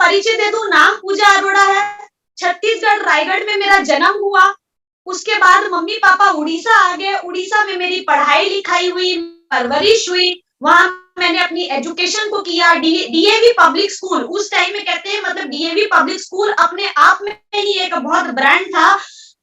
परिचय दे दूं, नाम पूजा अरोड़ा है। छत्तीसगढ़ रायगढ़ में मेरा जन्म हुआ। उसके बाद मम्मी पापा उड़ीसा आ गए। उड़ीसा में मेरी पढ़ाई लिखाई हुई, परवरिश हुई। वहां मैंने अपनी एजुकेशन को किया। डीएवी पब्लिक स्कूल उस टाइम में कहते हैं, मतलब डीएवी पब्लिक स्कूल अपने आप में ही एक बहुत ब्रांड था।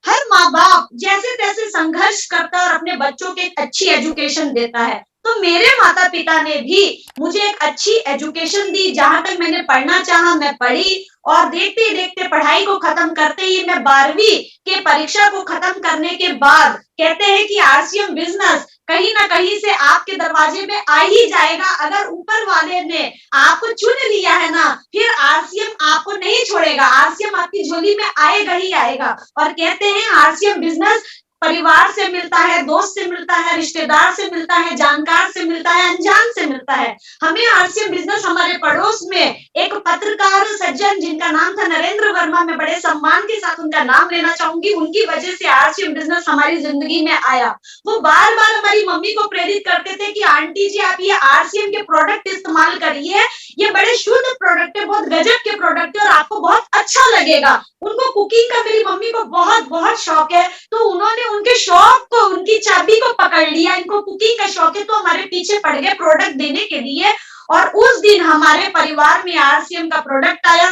हर माँ बाप जैसे तैसे संघर्ष करता और अपने बच्चों को एक अच्छी एजुकेशन देता है। तो मेरे माता पिता ने भी मुझे एक अच्छी एजुकेशन दी। जहां तक मैंने पढ़ना चाहा मैं पढ़ी, और देखते देखते पढ़ाई को खत्म करते ही मैं 12वीं के परीक्षा को खत्म करने के बाद, कहते हैं कि आरसीएम बिजनेस कहीं ना कहीं से आपके दरवाजे में आ ही जाएगा। अगर ऊपर वाले ने आपको चुन लिया है ना, फिर आरसीएम आपको नहीं छोड़ेगा, आरसीएम आपकी झोली में आएगा ही आएगा। और कहते हैं आरसीएम बिजनेस परिवार से मिलता है, दोस्त से मिलता है, रिश्तेदार से मिलता है, जानकार से मिलता है, अनजान से मिलता है। हमें आरसीएम बिजनेस हमारे पड़ोस में एक पत्रकार सज्जन जिनका नाम था नरेंद्र वर्मा, मैं बड़े सम्मान के साथ उनका नाम लेना चाहूंगी, उनकी वजह से आरसीएम बिजनेस हमारी जिंदगी में आया। वो बार बार हमारी मम्मी को प्रेरित करते थे कि आंटी जी आप ये आरसीएम के प्रोडक्ट इस्तेमाल करिए, ये बड़े शुद्ध प्रोडक्ट है, बहुत गजब के प्रोडक्ट है और आपको बहुत अच्छा लगेगा। उनको कुकिंग का मेरी मम्मी को बहुत बहुत शौक है, तो उन्होंने उनके शौक को, उनकी चाबी को पकड़ लिया। इनको कुकिंग का शौक है तो हमारे पीछे पड़ गए प्रोडक्ट देने के लिए। और उस दिन हमारे परिवार में आरसीएम का प्रोडक्ट आया।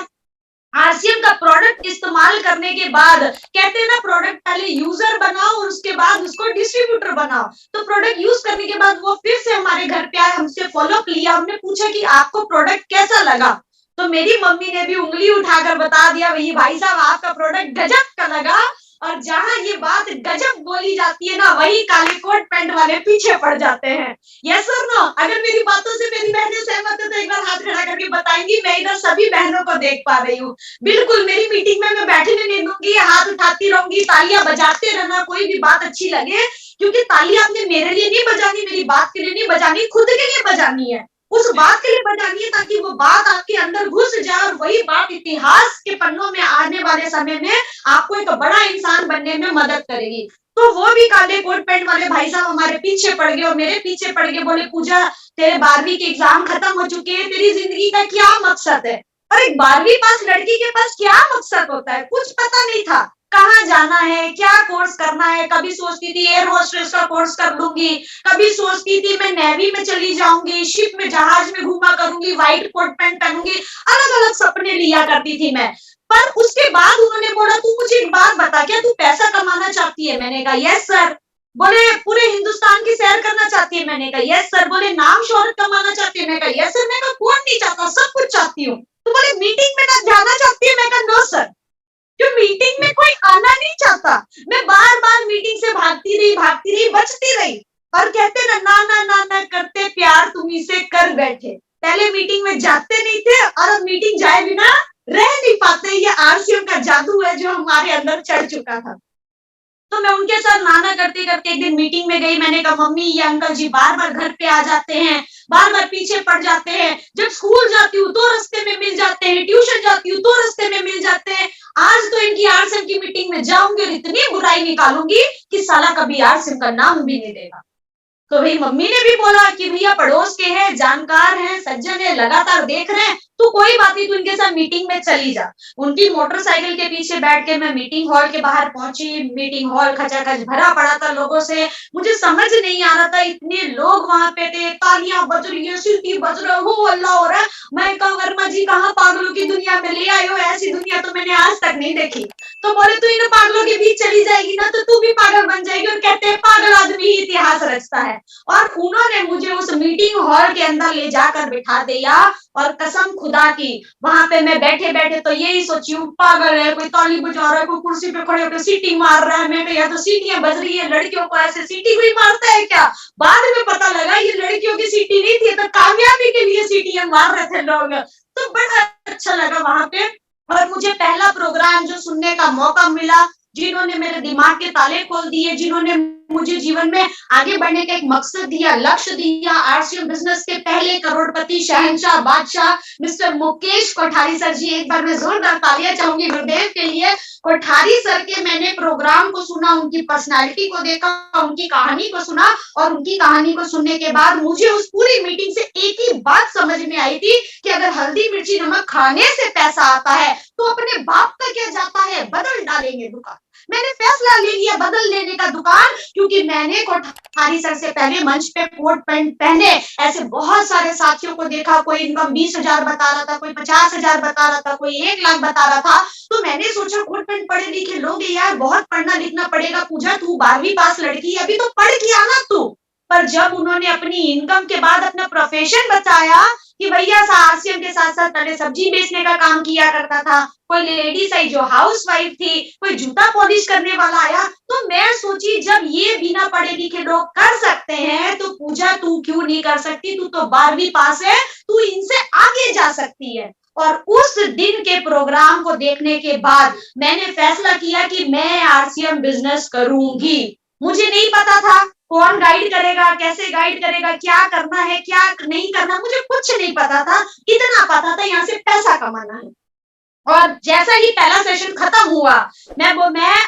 आरसीएम का प्रोडक्ट इस्तेमाल करने के बाद, कहते हैं ना प्रोडक्ट पहले यूजर बनाओ और उसके बाद उसको डिस्ट्रीब्यूटर बनाओ। तो प्रोडक्ट यूज करने के बाद वो फिर से हमारे घर पे आए, हमसे फॉलोअप लिया, हमने पूछा कि आपको प्रोडक्ट कैसा लगा। तो मेरी मम्मी ने भी उंगली उठाकर बता दिया, वही भाई साहब आपका प्रोडक्ट गजब का लगा। और जहां ये बात गजब बोली जाती है ना, वही काले कोट पैंट वाले पीछे पड़ जाते हैं। Yes sir no. अगर मेरी बातों से मेरी बहनें सहमत है तो एक बार हाथ खड़ा करके बताएंगी। मैं इधर सभी बहनों को देख पा रही हूँ। बिल्कुल, मेरी मीटिंग में मैं बैठने नहीं दूंगी, हाथ उठाती रहूंगी, तालियां बजाते रहना, कोई भी बात अच्छी लगे। क्योंकि ताली आपने मेरे लिए नहीं बजानी, मेरी बात के लिए नहीं बजानी, खुद के लिए बजानी है। उस बात के लिए बजानी है ताकि वो बात आपके अंदर घुस जाए और वही बात इतिहास के पन्नों में आने वाले समय में आपको एक बड़ा इंसान बनने में मदद करेगी। तो वो भी काले कोट पैंट वाले भाई साहब हमारे पीछे पड़ गए और मेरे पीछे पड़ गए। बोले पूजा तेरे 12वीं के एग्जाम खत्म हो चुके हैं, तेरी जिंदगी का क्या मकसद है। और एक 12वीं पास लड़की के पास क्या मकसद होता है, कुछ पता नहीं था। कहाँ जाना है, क्या कोर्स करना है। कभी सोचती थी एयर होस्टेस का कोर्स कर लूंगी, कभी सोचती थी मैं नेवी में चली जाऊंगी, शिप में जहाज में घूमा करूंगी, व्हाइट कोट पैंट पहनूंगी, अलग अलग सपने लिया करती थी मैं। पर उसके बाद उन्होंने बोला तू मुझे एक बात बता, क्या तू पैसा कमाना चाहती है। मैंने कहा यस सर। बोले पूरे हिंदुस्तान की सैर करना चाहती है। मैंने कहा यस सर। बोले नाम शोहरत कमाना चाहती है। मैंने कहा यस सर। मैं कहा कौन नहीं चाहता, सब कुछ चाहती हूँ। तो बोले मीटिंग में ना जाना चाहती है। मैं कहा नो सर, क्यों मीटिंग में कोई आना नहीं चाहता। मैं बार बार मीटिंग से भागती रही, बचती रही। और कहते ना ना ना ना ना करते प्यार तुम्ही से कर बैठे। पहले मीटिंग में जाते नहीं थे और अब मीटिंग जाए बिना रह नहीं पाते। ये आरसीएम का जादू है जो हमारे अंदर चढ़ चुका था। तो मैं उनके साथ नाना करते करते एक दिन मीटिंग में गई। मैंने कहा मम्मी ये अंकल जी बार बार घर पे आ जाते हैं, बार बार पीछे पड़ जाते हैं। जब स्कूल जाती हूँ तो रास्ते में मिल जाते हैं, ट्यूशन जाती हूँ तो रास्ते में मिल जाते हैं। आज तो इनकी आरसीएम की मीटिंग में जाऊंगी और इतनी बुराई निकालूंगी कि साला कभी आरसीएम का नाम भी नहीं देगा। तो भाई मम्मी ने भी बोला कि भैया पड़ोस के हैं, जानकार हैं, सज्जन है, लगातार देख रहे हैं, तो कोई बात नहीं, तू इनके साथ मीटिंग में चली जा। उनकी मोटरसाइकिल के पीछे बैठ के मैं मीटिंग हॉल के बाहर पहुंची। मीटिंग हॉल खचाखच भरा पड़ा था लोगों से। मुझे समझ नहीं आ रहा था, इतने लोग वहां पे थे, तालियां बज रही है, सीटी बज रहा है, हो अल्लाह हो रहा है। मैं कहा वर्मा जी कहाँ पागलों की दुनिया में ले आए हो, ऐसी दुनिया तो मैंने आज तक नहीं देखी। तो बोले तू इन पागलों के बीच चली जाएगी ना तो तू भी पागल बन जाएगी। और कहते हैं पागल आदमी ही इतिहास रचता है। और उन्होंने मुझे उस मीटिंग हॉल के अंदर ले जाकर बिठा दिया। और कसम खुदा की वहां पे मैं बैठे बैठे तो यही सोची हूँ पागल है, कोई ताली बजा रहा है, कोई कुर्सी पे खड़े होकर सीटी मार रहा है। मैं या तो सीटियां बज रही है, लड़कियों को ऐसे सीटी कोई मारता है क्या। बाद में पता लगा ये लड़कियों की सीटी नहीं थी, तो कामयाबी के लिए सीटियां मार रहे थे लोग। तो बड़ा अच्छा लगा वहां पे। और मुझे पहला प्रोग्राम जो सुनने का मौका मिला, जिन्होंने मेरे दिमाग के ताले खोल दिए, जिन्होंने मुझे जीवन में आगे बढ़ने का एक मकसद दिया, लक्ष्य दिया। आरसीएम बिजनेस के पहले करोड़पति शहंशाह बादशाह मिस्टर मुकेश कोठारी सर जी, एक बार मैं जोरदार तालियां चाहूंगी गुरुदेव के लिए। कोठारी सर के मैंने प्रोग्राम को सुना, उनकी पर्सनालिटी को देखा, उनकी कहानी को सुना, और उनकी कहानी को सुनने के बाद मुझे उस पूरी मीटिंग से एक ही बात समझ में आई थी कि अगर हल्दी मिर्ची नमक खाने से पैसा आता है तो अपने बाप का क्या जाता है, बदल डालेंगे दुकान। मैंने फैसला ले लिया बदल लेने का दुकान, क्योंकि मैंने कोठारी सर से पहले मंच पे कोट पैंट पहने ऐसे बहुत सारे साथियों को देखा। कोई इनकम 20,000 बता रहा था, कोई 50,000 बता रहा था, कोई 1 लाख बता रहा था। तो मैंने सोचा कोट पैंट पढ़े लिखे लोग यार, बहुत पढ़ना लिखना पड़ेगा। पूजा तू 12वीं पास लड़की है, अभी तो पढ़ के आना तू। पर जब उन्होंने अपनी इनकम के बाद अपना प्रोफेशन बताया कि भैया आरसीएम के साथ साथ पहले सब्जी बेचने का काम किया करता था, कोई लेडीज आई जो हाउस वाइफ थी, कोई जूता पॉलिश करने वाला आया, तो मैं सोची जब ये बिना पढ़े लिखे लोग कर सकते हैं तो पूजा तू क्यों नहीं कर सकती, तू तो 12वीं पास है, तू इनसे आगे जा सकती है। और उस दिन के प्रोग्राम को देखने के बाद मैंने फैसला किया कि मैं आरसीएम बिजनेस करूंगी। मुझे नहीं पता था कौन गाइड करेगा, कैसे गाइड करेगा, क्या करना है क्या नहीं करना, मुझे कुछ नहीं पता था। इतना पता था यहाँ से पैसा कमाना है। और जैसा ही पहला सेशन खत्म हुआ, मैं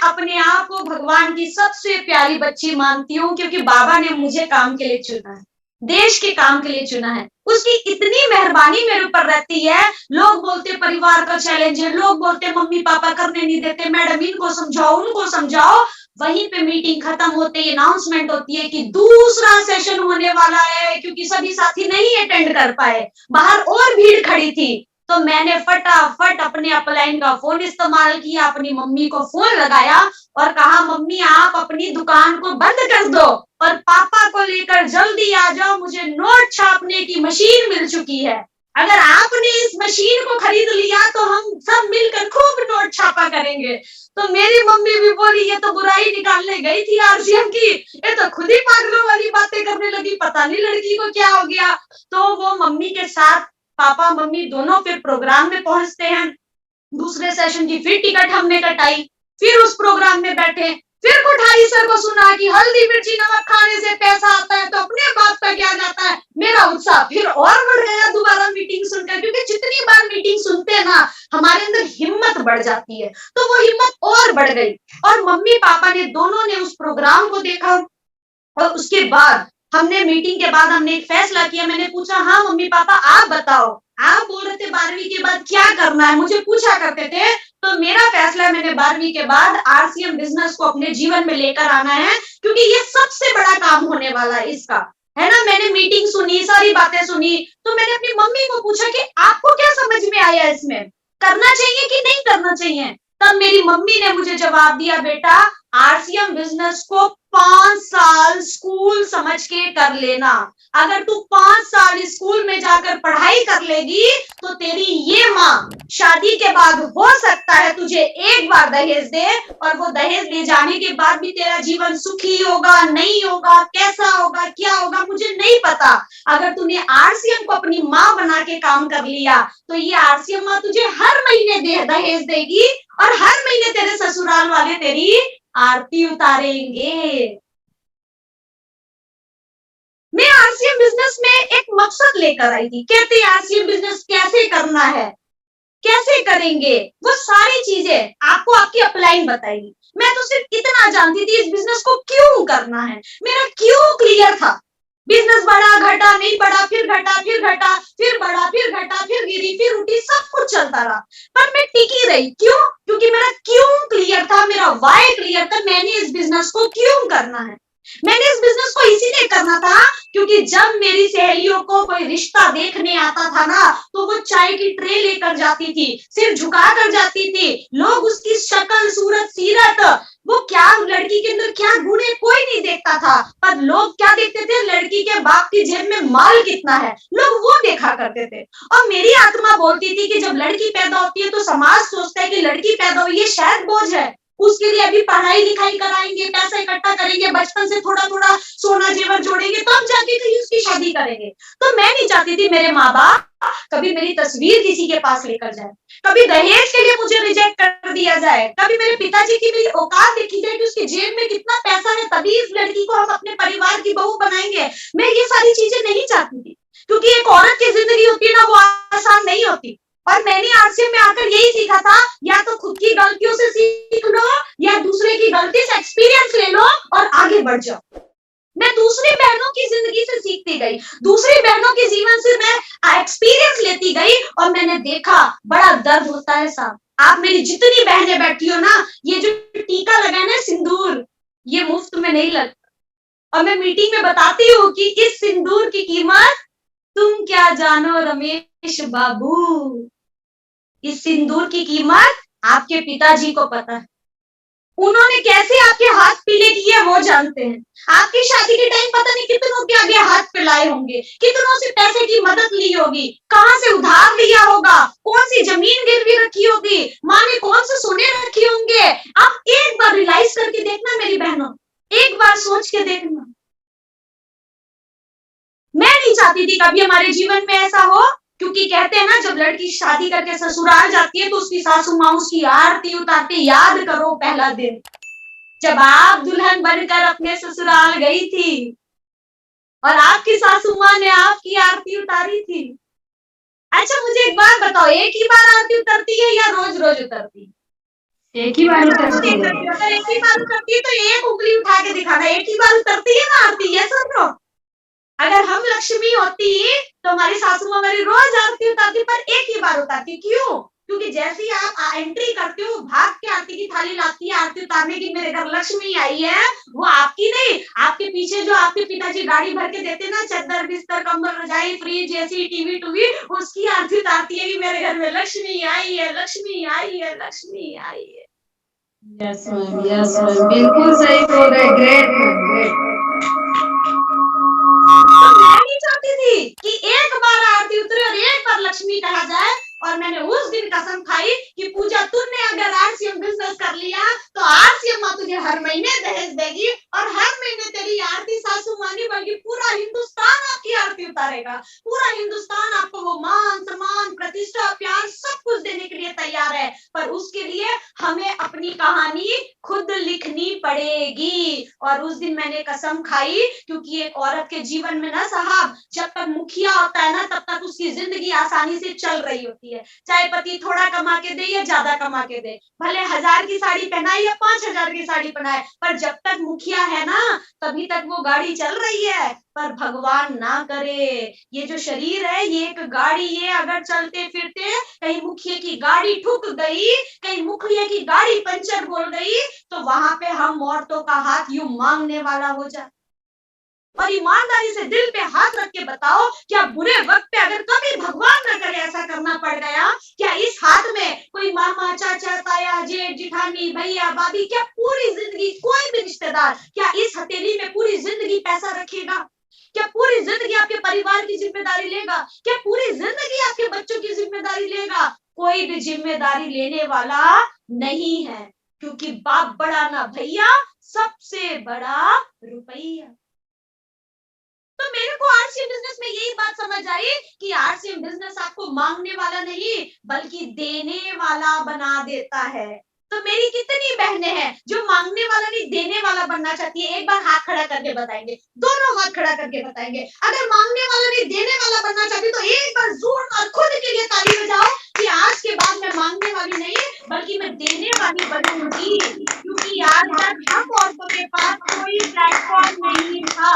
अपने आप को भगवान की सबसे प्यारी बच्ची मानती हूँ, क्योंकि बाबा ने मुझे काम के लिए चुना है, देश के काम के लिए चुना है। उसकी इतनी मेहरबानी मेरे ऊपर रहती है। लोग बोलते परिवार का चैलेंज है, लोग बोलते मम्मी पापा करने नहीं देते, मैडम इनको समझाओ उनको समझाओ। वहीं पे मीटिंग खत्म होते ही अनाउंसमेंट होती है कि दूसरा सेशन होने वाला है, क्योंकि सभी साथी नहीं अटेंड कर पाए, बाहर और भीड़ खड़ी थी। तो मैंने फटाफट अपने अपलाइन का फोन इस्तेमाल किया, अपनी मम्मी को फोन लगाया और कहा मम्मी आप अपनी दुकान को बंद कर दो और पापा को लेकर जल्दी आ जाओ, मुझे नोट छापने की मशीन मिल चुकी है। अगर आपने इस मशीन को खरीद लिया तो हम सब मिलकर खूब नोट छापा करेंगे। तो मेरी मम्मी भी बोली ये तो बुराई निकालने गई थी आरसीएम की, ये तो खुद ही पागलों वाली बातें करने लगी, पता नहीं लड़की को क्या हो गया। तो वो मम्मी के साथ पापा मम्मी दोनों फिर प्रोग्राम में पहुंचते हैं। दूसरे सेशन की फिर टिकट हमने कटाई, फिर उस प्रोग्राम में बैठे, फिर कोठारी सर को सुना कि हल्दी मिर्ची नमक खाने से पैसा आता है तो अपने बाप का क्या जाता है। मेरा उत्साह फिर और बढ़ गया दोबारा मीटिंग सुनकर, क्योंकि जितनी बार मीटिंग सुनते हैं ना हमारे अंदर हिम्मत बढ़ जाती है, तो वो हिम्मत और बढ़ गई। और मम्मी पापा ने दोनों ने उस प्रोग्राम को देखा और उसके बाद हमने मीटिंग के बाद हमने एक फैसला किया। मैंने पूछा हाँ मम्मी पापा आप बताओ, आप बोल रहे थे 12वीं के बाद क्या करना है, मुझे पूछा करते थे। तो मेरा फैसला है मैंने 12वीं के बाद आरसीएम बिजनेस को अपने जीवन में लेकर आना है, क्योंकि ये सबसे बड़ा काम होने वाला है इसका, है ना। मैंने मीटिंग सुनी, सारी बातें सुनी, तो मैंने अपनी मम्मी को पूछा कि आपको क्या समझ में आया, इसमें करना चाहिए कि नहीं करना चाहिए। तब मेरी मम्मी ने मुझे जवाब दिया बेटा आरसीएम बिजनेस को 5 साल स्कूल समझ के कर लेना। अगर तू 5 साल स्कूल में जाकर पढ़ाई कर लेगी तो तेरी ये माँ शादी के बाद हो सकता है तुझे एक बार दहेज दे, और वो दहेज ले जाने के बाद भी तेरा जीवन सुखी होगा नहीं होगा, कैसा होगा क्या होगा मुझे नहीं पता। अगर तूने आरसीएम को अपनी माँ बना के काम कर लिया तो ये आरसीएम माँ तुझे हर महीने दहेज देगी और हर महीने तेरे ससुराल वाले तेरी आरती उतारेंगे। मैं आरसीएम बिजनेस में एक मकसद लेकर आई थी, कहते आरसीएम बिजनेस कैसे करना है, कैसे करेंगे, वो सारी चीजें आपको आपकी अपलाइन बताएगी। मैं तो सिर्फ इतना जानती थी इस बिजनेस को क्यों करना है, मेरा क्यों क्लियर था। बिजनेस बढ़ा घटा नहीं बढ़ा, फिर घटा फिर घटा, फिर बढ़ा फिर घटा, फिर गिरी फिर उठी, सब कुछ चलता रहा, पर मैं टिकी रही। क्यों? क्योंकि मेरा क्यों क्लियर था, मेरा वाई क्लियर था, मैंने इस बिजनेस को क्यों करना है। मैंने इस बिजनेस को इसीलिए करना था क्योंकि जब मेरी सहेलियों को कोई रिश्ता देखने आता था ना तो वो चाय की ट्रे लेकर जाती थी, सिर झुका कर जाती थी। लोग उसकी शक्ल सूरत सीरत, वो क्या लड़की के अंदर क्या गुण है कोई नहीं देखता था, पर लोग क्या देखते थे, लड़की के बाप की जेब में माल कितना है, लोग वो देखा करते थे। और मेरी आत्मा बोलती थी कि जब लड़की पैदा होती है तो समाज सोचता है कि लड़की पैदा हुई है शायद बोझ है, उसके लिए अभी पढ़ाई लिखाई कराएंगे, पैसा इकट्ठा करेंगे, बचपन से थोड़ा थोड़ा सोना जेवर जोड़ेंगे, तब जाके कहीं उसकी शादी करेंगे। तो मैं नहीं चाहती थी मेरे माँ बाप कभी मेरी तस्वीर किसी के पास लेकर जाए, कभी दहेज के लिए मुझे रिजेक्ट कर दिया जाए, कभी मेरे पिताजी की मेरी औकात देखी जाए कि उसकी जेब में कितना पैसा है, तभी इस लड़की को हम अपने परिवार की बहू बनाएंगे। मैं ये सारी चीजें नहीं चाहती थी, क्योंकि एक औरत की जिंदगी होती है ना, वो आसान नहीं होती। और मैंने आरसीएम में आकर यही सीखा था, या तो खुद की गलतियों से सीख लो, या दूसरे की गलती से एक्सपीरियंस ले लो और आगे बढ़ जाओ। मैं दूसरी बहनों की जिंदगी से सीखती गई, दूसरी बहनों के जीवन से मैं एक्सपीरियंस लेती गई, और मैंने देखा बड़ा दर्द होता है साहब। आप मेरी जितनी बहनें बैठी हो ना, ये जो टीका लगा है ना, सिंदूर, ये मुफ्त में नहीं लगता। और मैं मीटिंग में बताती हूँ कि इस सिंदूर की कीमत तुम क्या जानो रमेश बाबू, इस सिंदूर की कीमत आपके पिताजी को पता है। उन्होंने कैसे आपके हाथ पीले किए वो जानते हैं। आपकी शादी के टाइम पता नहीं कितनों के आगे हाथ पिलाए होंगे, कितनों से पैसे की मदद ली होगी, कहां से उधार लिया होगा, कौन सी जमीन गिरवी रखी होगी, माँ ने कौन से सोने रखे होंगे। आप एक बार रियलाइज करके देखना मेरी बहनों, एक बार सोच के देखना। मैं नहीं चाहती थी कभी हमारे जीवन में ऐसा हो, क्योंकि कहते हैं ना, जब लड़की शादी करके ससुराल जाती है तो उसकी सासू माँ उसकी आरती उतारती, याद करो पहला दिन जब आप दुल्हन बनकर अपने ससुराल गई थी और आपकी सासू माँ ने आपकी आरती उतारी थी। अच्छा मुझे एक बात बताओ, एक ही बार आरती उतरती है या रोज रोज उतरती है? एक ही बार उतरती है। अगर एक ही बार उतरती है तो एक उंगली उठा के दिखाना, एक ही बार उतरती है ना आरती, ये सुन लो। अगर हम लक्ष्मी होती तो हमारी सासू माँ हमारी रोज आरती उतारती, पर एक ही बार उतारती। क्यों? क्योंकि जैसे ही आप एंट्री करते हो, भाग के आरती की थाली लाती है आरती उतारने की, मेरे घर लक्ष्मी आई है, वो आपकी नहीं, आपके पीछे जो आपके पिताजी गाड़ी भर के देते ना, चद्दर बिस्तर कंबल रजाई फ्रिज एसी टीवी टूवी, उसकी आरती उतारती है कि मेरे घर में लक्ष्मी आई है, लक्ष्मी आई है, लक्ष्मी आई है। यस मैम, बिल्कुल सही बोल रहे, ग्रेट मैम, ग्रेट। तो मैं नहीं चाहती थी कि एक बार आरती उतरे और एक बार लक्ष्मी कहा जाए। और मैंने उस दिन कसम खाई कि पूजा तूने अगर आरसीएम बिजनेस कर लिया तो आरसीएम माँ तुझे हर महीने दहेज देगी, और हर महीने तेरी आरती सासू माँ नहीं बल्कि पूरा हिंदुस्तान आपकी आरती उतारेगा। पूरा हिंदुस्तान आपको वो मान सम्मान प्रतिष्ठा प्यार सब कुछ देने के लिए तैयार है, पर उसके लिए हमें अपनी कहानी खुद लिखनी पड़ेगी। और उस दिन मैंने कसम खाई, क्योंकि एक औरत के जीवन में ना साहब, जब तक मुखिया होता है ना, तब तक उसकी जिंदगी आसानी से चल रही होती है। चाहे पति थोड़ा कमा के दे या ज्यादा कमा के दे, भले 1000 की साड़ी पहनाए या 5000 की साड़ी पहनाए, पर जब तक मुखिया है ना, तभी तक वो गाड़ी चल रही है। पर भगवान ना करे, ये जो शरीर है ये एक गाड़ी है, अगर चलते फिरते कहीं मुखिया की गाड़ी ठुक गई, कहीं मुखिया की गाड़ी पंचर बोल गई, तो वहां पे हम औरतों का हाथ यूं मांगने वाला हो जाए। और ईमानदारी से दिल पे हाथ रख के बताओ, क्या बुरे वक्त पे अगर कभी भगवान न करे ऐसा करना पड़ गया, क्या इस हाथ में कोई मामा चाचा ताया जेठ जिठानी भैया भाभी, क्या पूरी जिंदगी कोई भी रिश्तेदार, क्या इस हथेली में पूरी जिंदगी पैसा रखेगा? क्या पूरी जिंदगी आपके परिवार की जिम्मेदारी लेगा? क्या पूरी जिंदगी आपके बच्चों की जिम्मेदारी लेगा? कोई भी जिम्मेदारी लेने वाला नहीं है, क्योंकि बाप बड़ा ना भैया, सबसे बड़ा रुपया। तो मेरे को आरसीएम बिजनेस में यही बात समझ आई कि आरसीएम बिजनेस आपको मांगने वाला नहीं बल्कि देने वाला बना देता है। तो मेरी कितनी बहनें हैं जो मांगने वाला नहीं देने वाला बनना चाहती है? एक बार हाथ खड़ा करके बताएंगे, दोनों हाथ खड़ा करके बताएंगे। अगर मांगने वाला नहीं देने वाला बनना चाहती तो एक बार जोरदार खुद के लिए ताली बजाओ कि आज के बाद मैं मांगने वाली नहीं बल्कि मैं देने वाली बनूंगी। क्योंकि आज तक हम औरतों के पास कोई प्लेटफॉर्म नहीं था,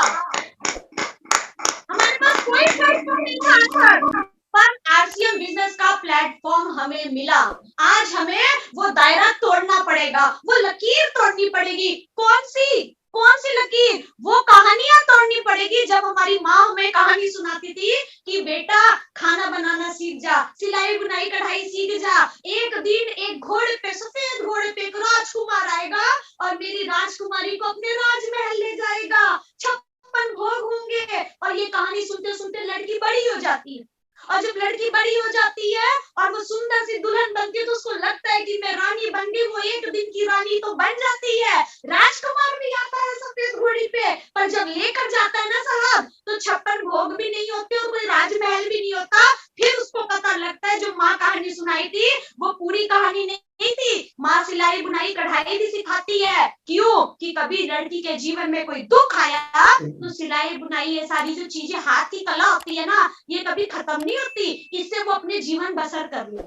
हमारे पास कोई प्लेटफॉर्म नहीं था, पर आरसीएम बिजनेस का प्लेटफॉर्म हमें मिला। आज हमें वो दायरा तोड़ना पड़ेगा, वो लकीर तोड़नी पड़ेगी। कौन सी लकीर? वो कहानियां तोड़नी पड़ेगी। जब हमारी माँ हमें कहानी सुनाती थी कि बेटा खाना बनाना सीख जा, सिलाई बुनाई कढ़ाई सीख जा, एक दिन एक घोड़े पे, सफेद घोड़े पे एक राजकुमार आएगा और मेरी राजकुमारी को अपने राजमहल ले जाएगा, 56 भोग होंगे। और ये कहानी सुनते सुनते लड़की बड़ी हो जाती है, और जब लड़की बड़ी हो जाती है और वो सुंदर सी दुल्हन बनती है तो उसको लगता है कि मैं रानी बन गई, वो एक दिन की रानी तो बन जाती है। राजकुमार भी आता है सफेद घोड़ी पे, पर जब लेकर जाता है ना साहब तो 56 भोग भी नहीं होते और कोई राजमहल भी नहीं होता। फिर उसको पता लगता है जो माँ कहानी सुनाई थी वो पूरी कहानी नहीं थी। माँ सिलाई बुनाई कढ़ाई भी सिखाती है। क्यों? कि कभी लड़की के जीवन में कोई दुख आया तो सिलाई बुनाई ये सारी जो चीजें हाथ की कला होती है ना, ये कभी खत्म नहीं होती। इससे वो अपने जीवन बसर कर ले,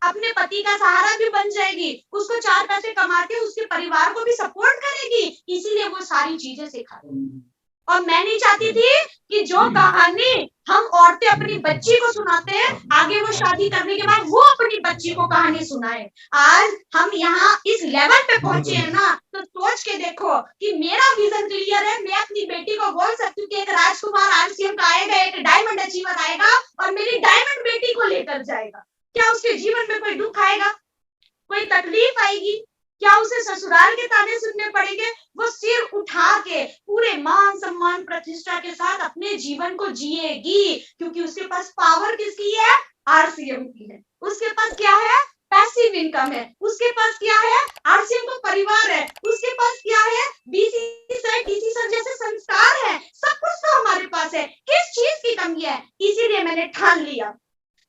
अपने पति का सहारा भी बन जाएगी, उसको 4 पैसे कमा के उसके परिवार को भी सपोर्ट करेगी। इसीलिए वो सारी चीजें सिखाती। और मैं नहीं चाहती थी कि जो कहानी हम औरतें अपनी बच्ची को सुनाते हैं, आगे वो शादी करने के बाद वो अपनी बच्ची को कहानी सुनाए। आज हम यहाँ इस लेवल पे पहुंचे हैं ना, तो सोच के देखो कि मेरा विजन क्लियर है। मैं अपनी बेटी को बोल सकती हूँ कि एक राजकुमार आरसीएम का आएगा, एक डायमंड अचीवर आएगा और मेरी डायमंड बेटी को लेकर जाएगा। क्या उसके जीवन में कोई दुख आएगा, कोई तकलीफ आएगी? क्या उसे ससुराल के ताने सुनने पड़ेंगे? वो सिर उठा के पूरे मान सम्मान प्रतिष्ठा के साथ अपने जीवन को जिएगी, क्योंकि उसके पास पावर किसकी है? आरसीएम की है। उसके पास क्या है? पैसिव इनकम है। उसके पास क्या है? आरसीएम का परिवार है। उसके पास क्या है? बीसी सर, डीसी सर जैसे संस्कार है। सब कुछ तो हमारे पास है। किस चीज की कमी है? इसीलिए मैंने ठान लिया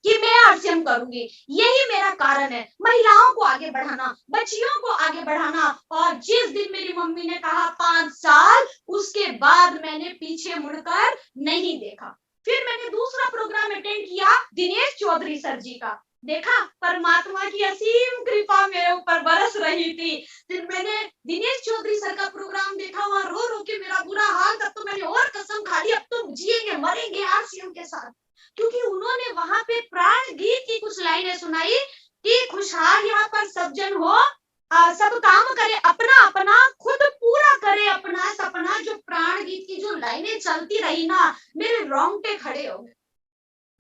कि मैं आरसीएम करूंगी। यही मेरा कारण है, महिलाओं को आगे बढ़ाना, बच्चियों को आगे बढ़ाना। और जिस दिन मेरी मम्मी ने कहा 5 साल, उसके बाद मैंने पीछे मुड़कर नहीं देखा। फिर मैंने दूसरा प्रोग्राम अटेंड किया दिनेश चौधरी सर जी का। देखा परमात्मा की असीम कृपा मेरे ऊपर बरस रही थी। फिर मैंने दिनेश चौधरी सर का प्रोग्राम देखा, वहां रो रो के मेरा बुरा हाल। तब तो मैंने और कसम खा ली, अब तो जिएंगे मरेंगे आरसीएम के साथ। क्योंकि उन्होंने वहां पे प्राण गीत की कुछ लाइनें सुनाई कि खुशहाल यहाँ पर सब जन हो, सब काम करे अपना अपना, खुद पूरा करे अपना सपना। जो प्राण गीत की जो लाइनें चलती रही ना, मेरे रोंगटे खड़े हो गए।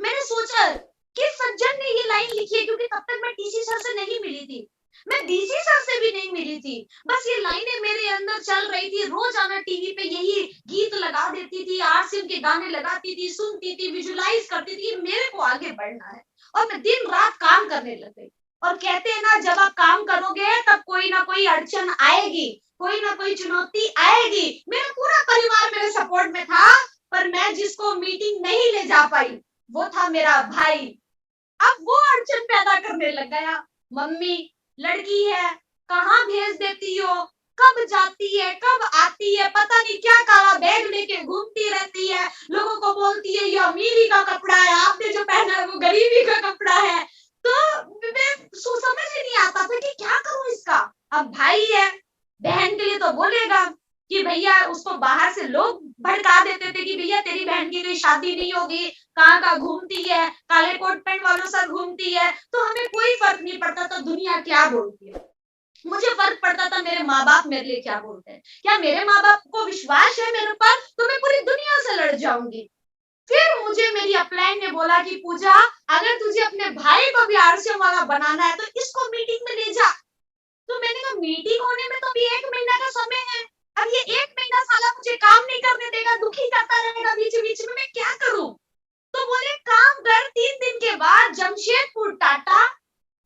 मैंने सोचा किस सज्जन ने ये लाइन लिखी है, क्योंकि तब तक मैं टीसी सर से नहीं मिली थी, मैं डीसी सर से भी नहीं मिली थी। बस ये लाइनें मेरे अंदर चल रही थी। रोजाना टीवी पे यही गीत लगा देती थी, आरसीएम के गाने लगाती थी, सुनती थी, विजुलाइज करती थी मेरे को आगे बढ़ना है। और मैं दिन रात काम करने लग गई। और कहते हैं ना, जब आप काम करोगे तब कोई ना कोई अड़चन आएगी, कोई ना कोई चुनौती आएगी। मेरा पूरा परिवार मेरे सपोर्ट में था, पर मैं जिसको मीटिंग नहीं ले जा पाई वो था मेरा भाई। अब वो अड़चन पैदा करने लग गया। मम्मी लड़की है, कहाँ भेज देती हो, कब जाती है कब आती है, पता नहीं क्या काला बैग लेके घूमती रहती है। लोगों को बोलती है ये अमीरी का कपड़ा है, आपने जो पहना है वो गरीबी का कपड़ा है। तो मैं समझ ही नहीं आता था कि क्या करूं इसका। अब भाई है, बहन के लिए तो बोलेगा कि भैया, उसको बाहर से लोग भड़का देते थे कि भैया तेरी बहन की कोई शादी नहीं होगी, कहाँ घूमती है, काले कोट पैंट वालों साथ घूमती है। तो हमें कोई फर्क नहीं पड़ता था दुनिया क्या बोलती है। मुझे फर्क पड़ता था मेरे माँ बाप मेरे लिए क्या बोलते हैं। क्या मेरे माँ बाप को विश्वास है मेरे ऊपर, तो मैं पूरी दुनिया से लड़ जाऊंगी। फिर मुझे मेरी अपलाइन ने बोला कि पूजा, अगर तुझे अपने भाई को भी आरसीएम वाला बनाना है तो इसको मीटिंग में ले जा। तो मैंने कहा मीटिंग होने में तो भी 1 महीना का समय है। अब ये 1 महीना साला मुझे काम नहीं करने देगा, दुखी करता रहेगा बीच बीच में, मैं क्या करूं। तो बोले काम कर, 3 दिन के बाद जमशेदपुर टाटा,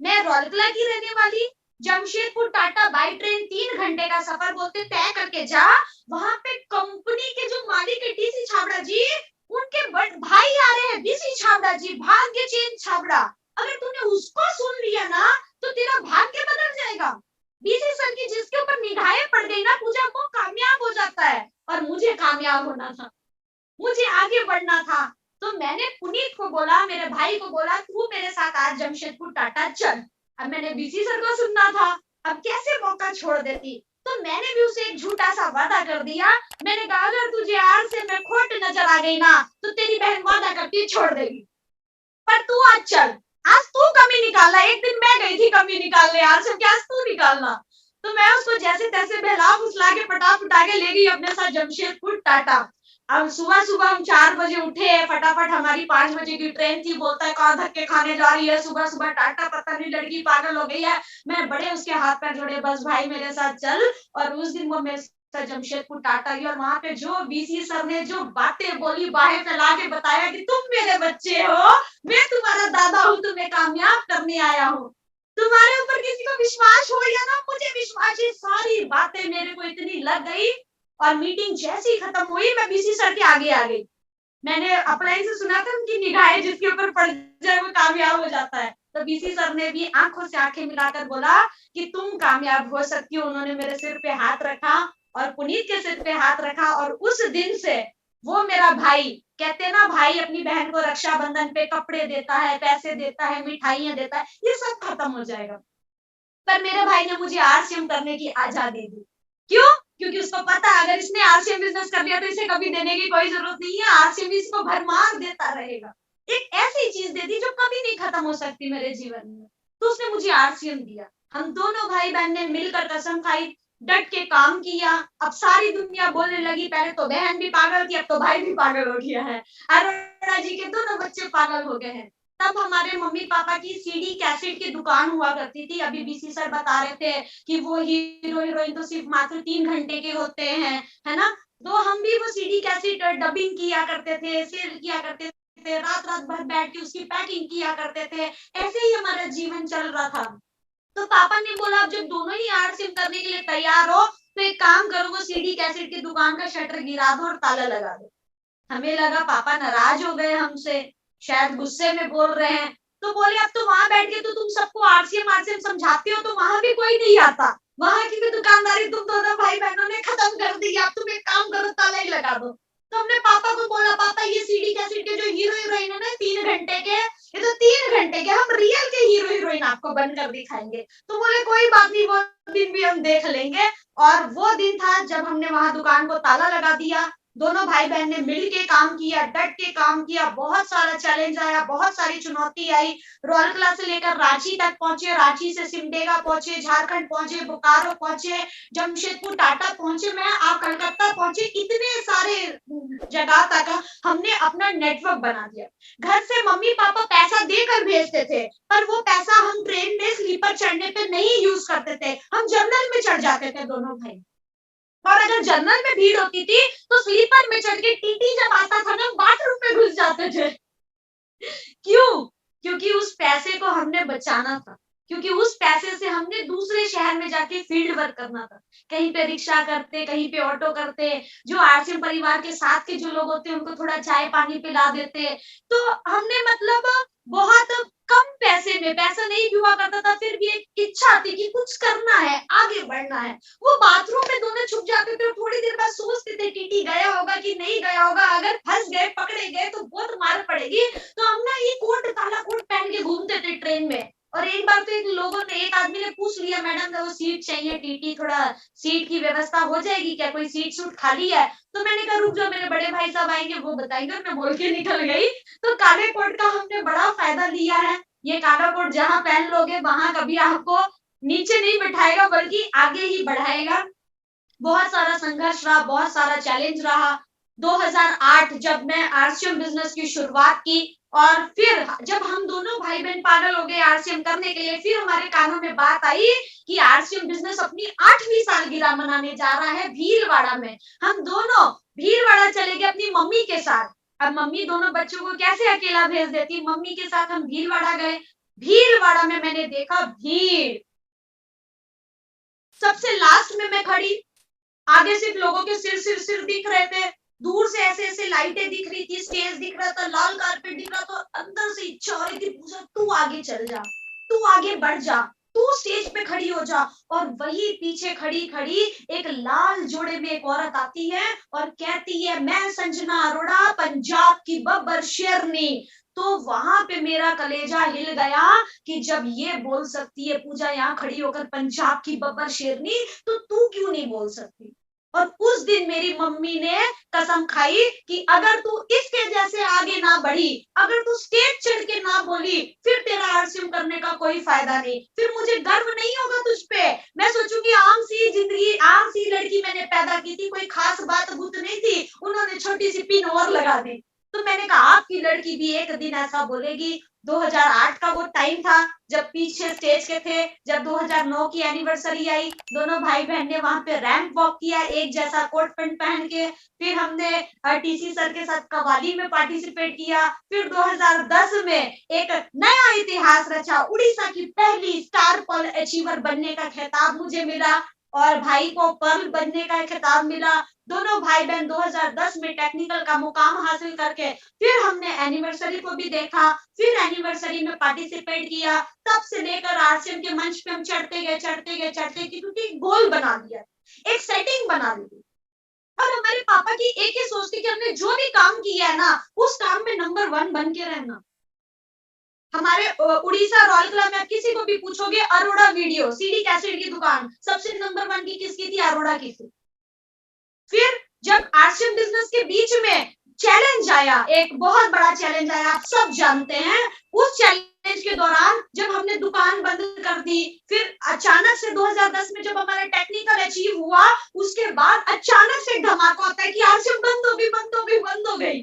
मैं रौलकला की रहने वाली, जमशेदपुर टाटा बाई ट्रेन 3 घंटे का सफर बोलते तय करके जा। वहां पे कंपनी के जो मालिक है डीसी छाबड़ा जी, उनके भाई आ रहे हैं बीसी छाबड़ा जी, भाग्य चेन छाबड़ा। अगर तूने उसको सुन लिया ना तो तेरा भाग्य बदल जाएगा। बीसी सर की जिसके ऊपर निगाहें पड़ गई ना पूजा, वो कामयाब हो जाता है। और मुझे कामयाब होना था, मुझे आगे बढ़ना था। तो मैंने पुनीत को बोला, मेरे भाई को बोला, तू मेरे साथ आज जमशेदपुर टाटा चल। अब मैंने बीसी सर को सुनना था, अब कैसे मौका छोड़ देती। तो मैंने भी उसे एक झूठा सा वादा कर दिया। मैंने कहा अगर तुझे आज से मैं खोट नजर आ गई ना तो तेरी बहन वादा करती छोड़ देगी, पर तू आज चल, आज तू कमी निकालना। एक दिन मैं गई थी कमी निकालने, आज क्या आज तू निकालना। तो मैं उसको जैसे तैसे बहला फुसला के पटा पुटा के ले गई अपने साथ जमशेदपुर टाटा। अब सुबह सुबह हम 4 बजे उठे, फटाफट हमारी 5 बजे की ट्रेन थी। बोलता है कहाँ धक्के खाने जा रही है सुबह सुबह टाटा, पता नहीं लड़की पागल हो गई है। मैं बड़े उसके हाथ पैर जोड़े, बस भाई मेरे साथ चल। और उस दिन वो मेरे था जमशेदपुर टाटा की, और वहां पे जो बीसी सर ने जो बातें बोली, बाहें फैला के बताया कि तुम मेरे बच्चे हो, मैं तुम्हारा दादा हूँ, तुम्हें कामयाब करने आया हूँ, तुम्हारे ऊपर किसी को विश्वास हो या ना मुझे विश्वास, ये सारी बातें मेरे को इतनी लग गई। और मीटिंग जैसे ही खत्म हुई मैं बीसी सर के आगे आ गई। मैंने अपलाइन से सुना था उनकी निगाहें जिसके ऊपर पड़ जाए वो कामयाब हो जाता है। तो बीसी सर ने भी आंखों से आंखें मिलाकर बोला कि तुम कामयाब हो सकती हो। उन्होंने मेरे सिर पे हाथ रखा और पुनीत के सिर पे हाथ रखा, और उस दिन से वो मेरा भाई, कहते ना भाई अपनी बहन को रक्षाबंधन पे कपड़े देता है, पैसे देता है, मिठाइयां देता है, ये सब खत्म हो जाएगा। पर मेरे भाई ने मुझे आरसीएम करने की आजादी दी। क्यों? क्योंकि उसको पता है अगर इसने आरसीएम बिजनेस कर लिया तो इसे कभी देने की कोई जरूरत नहीं है, आरसीएम इसको भरमार देता रहेगा। एक ऐसी चीज दे दी जो कभी नहीं खत्म हो सकती मेरे जीवन में, तो उसने मुझे आरसीएम दिया। हम दोनों भाई बहन ने मिलकर कसम खाई, डट के काम किया। अब सारी दुनिया बोलने लगी पहले तो बहन भी पागल थी, अब तो भाई भी पागल हो गया है, अरोड़ा जी के दोनों बच्चे पागल हो गए हैं। तब हमारे मम्मी पापा की सीडी कैसेट की दुकान हुआ करती थी। अभी बीसी सर बता रहे थे कि वो हीरो हीरोइन तो सिर्फ मात्र 3 घंटे के होते हैं, है ना। तो हम भी वो सीडी कैसेट डबिंग किया करते थे, सेल किया करते थे, रात रात भर बैठ के उसकी पैकिंग किया करते थे। ऐसे ही हमारा जीवन चल रहा था। तो पापा ने बोला अब जब दोनों ही आरसीएम करने के लिए तैयार हो तो एक काम करो, वो सीडी कैसेट की दुकान का शटर गिरा दो और ताला लगा दो। हमें लगा पापा नाराज हो गए हमसे, शायद गुस्से में बोल रहे हैं। तो बोले अब तो वहां बैठ के तो तुम सबको आरसीएम आरसीएम समझाते हो, तो वहां भी कोई नहीं आता, वहां की भी दुकानदारी तुम दोनों भाई बहनों ने खत्म कर दी, अब तुम एक काम करो ताला ही लगा दो। तो हमने पापा को बोला पापा ये सीडी कैसेट के जो हीरो हीरोइन है ना 3 घंटे के, ये तो 3 घंटे के, हम रियल के हीरो हीरोइन आपको बन कर दिखाएंगे। तो बोले कोई बात नहीं, वो दिन भी हम देख लेंगे। और वो दिन था जब हमने वहां दुकान को ताला लगा दिया। दोनों भाई बहन ने मिल के काम किया, डट के काम किया, बहुत सारा चैलेंज आया, बहुत सारी चुनौती आई। रोहरकला से लेकर रांची तक पहुंचे, रांची से सिमडेगा पहुंचे, झारखंड पहुंचे, बोकारो पहुंचे, जमशेदपुर टाटा पहुंचे, मैं आप कलकत्ता पहुंचे, इतने सारे जगह तक हमने अपना नेटवर्क बना दिया। घर से मम्मी पापा पैसा देकर भेजते थे, पर वो पैसा हम ट्रेन में स्लीपर चढ़ने पे नहीं यूज करते थे, हम जर्नल में चढ़ जाते थे दोनों भाई। और अगर जर्नल में भीड़ होती थी तो स्लीपर में चढ़ के टीटी जब आता था ना बाथरूम में घुस जाते थे। क्यों? क्योंकि उस पैसे को हमने बचाना था, क्योंकि उस पैसे से हमने दूसरे शहर में जाके फील्ड वर्क करना था। कहीं पे रिक्शा करते, कहीं पे ऑटो करते, जो आरसीएम परिवार के साथ के जो लोग होते उनको थोड़ा चाय पानी पिला देते। तो हमने मतलब बहुत कम पैसे में, पैसा नहीं भी हुआ करता था, फिर भी एक इच्छा थी कि कुछ करना है, आगे बढ़ना है। वो बाथरूम में दोनों छुप जाते थे और थोड़ी देर बाद सोचते थे टीटी गया होगा कि नहीं गया होगा, अगर फंस गए पकड़े गए तो बहुत मार पड़ेगी। तो हम ना ये कोट, काला कोट पहन के घूमते थे ट्रेन में। और एक बार तो एक आदमी ने पूछ लिया मैडम वो सीट चाहिए टीटी, थोड़ा सीट की व्यवस्था हो जाएगी क्या, कोई सीट सूट खाली है। तो मैंने कहा रुक जाओ मेरे बड़े भाई साहब आएंगे वो बताएंगे, और मैं बोल के निकल गई। तो काले कोट का हमने बड़ा फायदा लिया है। ये काला कोट जहां पहन लोगे वहां कभी आपको नीचे नहीं बिठाएगा बल्कि आगे ही बढ़ाएगा। बहुत सारा संघर्ष रहा, बहुत सारा चैलेंज रहा। 2008 जब मैं आरसीएम बिजनेस की शुरुआत की, और फिर जब हम दोनों भाई बहन पागल हो गए आरसीएम करने के लिए, फिर हमारे कानों में बात आई कि आरसीएम बिजनेस अपनी 8वीं सालगिरह मनाने जा रहा है भीलवाड़ा में। हम दोनों भीलवाड़ा चले गए अपनी मम्मी के साथ। अब मम्मी दोनों बच्चों को कैसे अकेला भेज देती, मम्मी के साथ हम भीलवाड़ा गए। भीलवाड़ा में मैंने देखा भीड़, सबसे लास्ट में मैं खड़ी, आगे सिर्फ लोगों के सिर सिर सिर दिख रहे थे, दूर से ऐसे ऐसे लाइटें दिख रही थी, स्टेज दिख रहा था, लाल कारपेट दिख रहा था। अंदर से इच्छा हो रही थी पूजा तू आगे चल जा, तू आगे बढ़ जा, तू स्टेज पे खड़ी हो जा। और वही पीछे खड़ी खड़ी एक लाल जोड़े में एक औरत आती है और कहती है मैं संजना अरोड़ा पंजाब की बब्बर शेरनी। तो वहां पे मेरा कलेजा हिल गया कि जब ये बोल सकती है पूजा यहाँ खड़ी होकर पंजाब की बब्बर शेरनी, तो तू क्यों नहीं बोल सकती। और उस दिन मेरी मम्मी ने कसम खाई कि अगर तू इसके जैसे आगे ना बढ़ी, अगर तू स्टेज चढ़ के ना बोली, फिर तेरा आरसीएम करने का कोई फायदा नहीं, फिर मुझे गर्व नहीं होगा तुझ पे। मैं सोचूंगी आम सी जिंदगी, आम सी लड़की मैंने पैदा की थी, कोई खास बात गुत नहीं थी, उन्होंने छोटी सी पिन और लगा दी। तो मैंने कहा आपकी लड़की भी एक दिन ऐसा बोलेगी। 2008 का वो टाइम था जब पीछे स्टेज के थे, जब 2009 की एनिवर्सरी आई, दोनों भाई बहन ने वहां पे रैंप वॉक किया एक जैसा कोट पैंट पहन के। फिर हमने टीसी सर के साथ कव्वाली में पार्टिसिपेट किया। फिर 2010 में एक नया इतिहास रचा, उड़ीसा की पहली स्टार पर्ल अचीवर बनने का खिताब मुझे मिला और भाई को पर्ल बनने का खिताब मिला। दोनों भाई बहन 2010 में टेक्निकल का मुकाम हासिल करके फिर हमने एनिवर्सरी को भी देखा, फिर एनिवर्सरी में पार्टिसिपेट किया। तब से लेकर आरसीएम के मंच पे हम चढ़ते गए क्योंकि गोल बना दिया, एक सेटिंग बना ली। और हमारे पापा की एक ही सोच थी कि हमने जो भी काम किया है ना, उस काम में नंबर 1 बन के रहना। हमारे उड़ीसा रॉयल क्लब में किसी को भी पूछोगे, अरोड़ा वीडियो सीडी कैसेट की दुकान सबसे नंबर 1 की किसकी थी? अरोड़ा की थी। फिर जब आरसीएम बिजनेस के बीच में चैलेंज आया, एक बहुत बड़ा चैलेंज आया, आप सब जानते हैं। उस चैलेंज के दौरान जब हमने दुकान बंद कर दी, फिर अचानक से 2010 में जब हमारा टेक्निकल अचीव हुआ, उसके बाद अचानक से धमाका होता है कि आरसीएम बंद हो गई।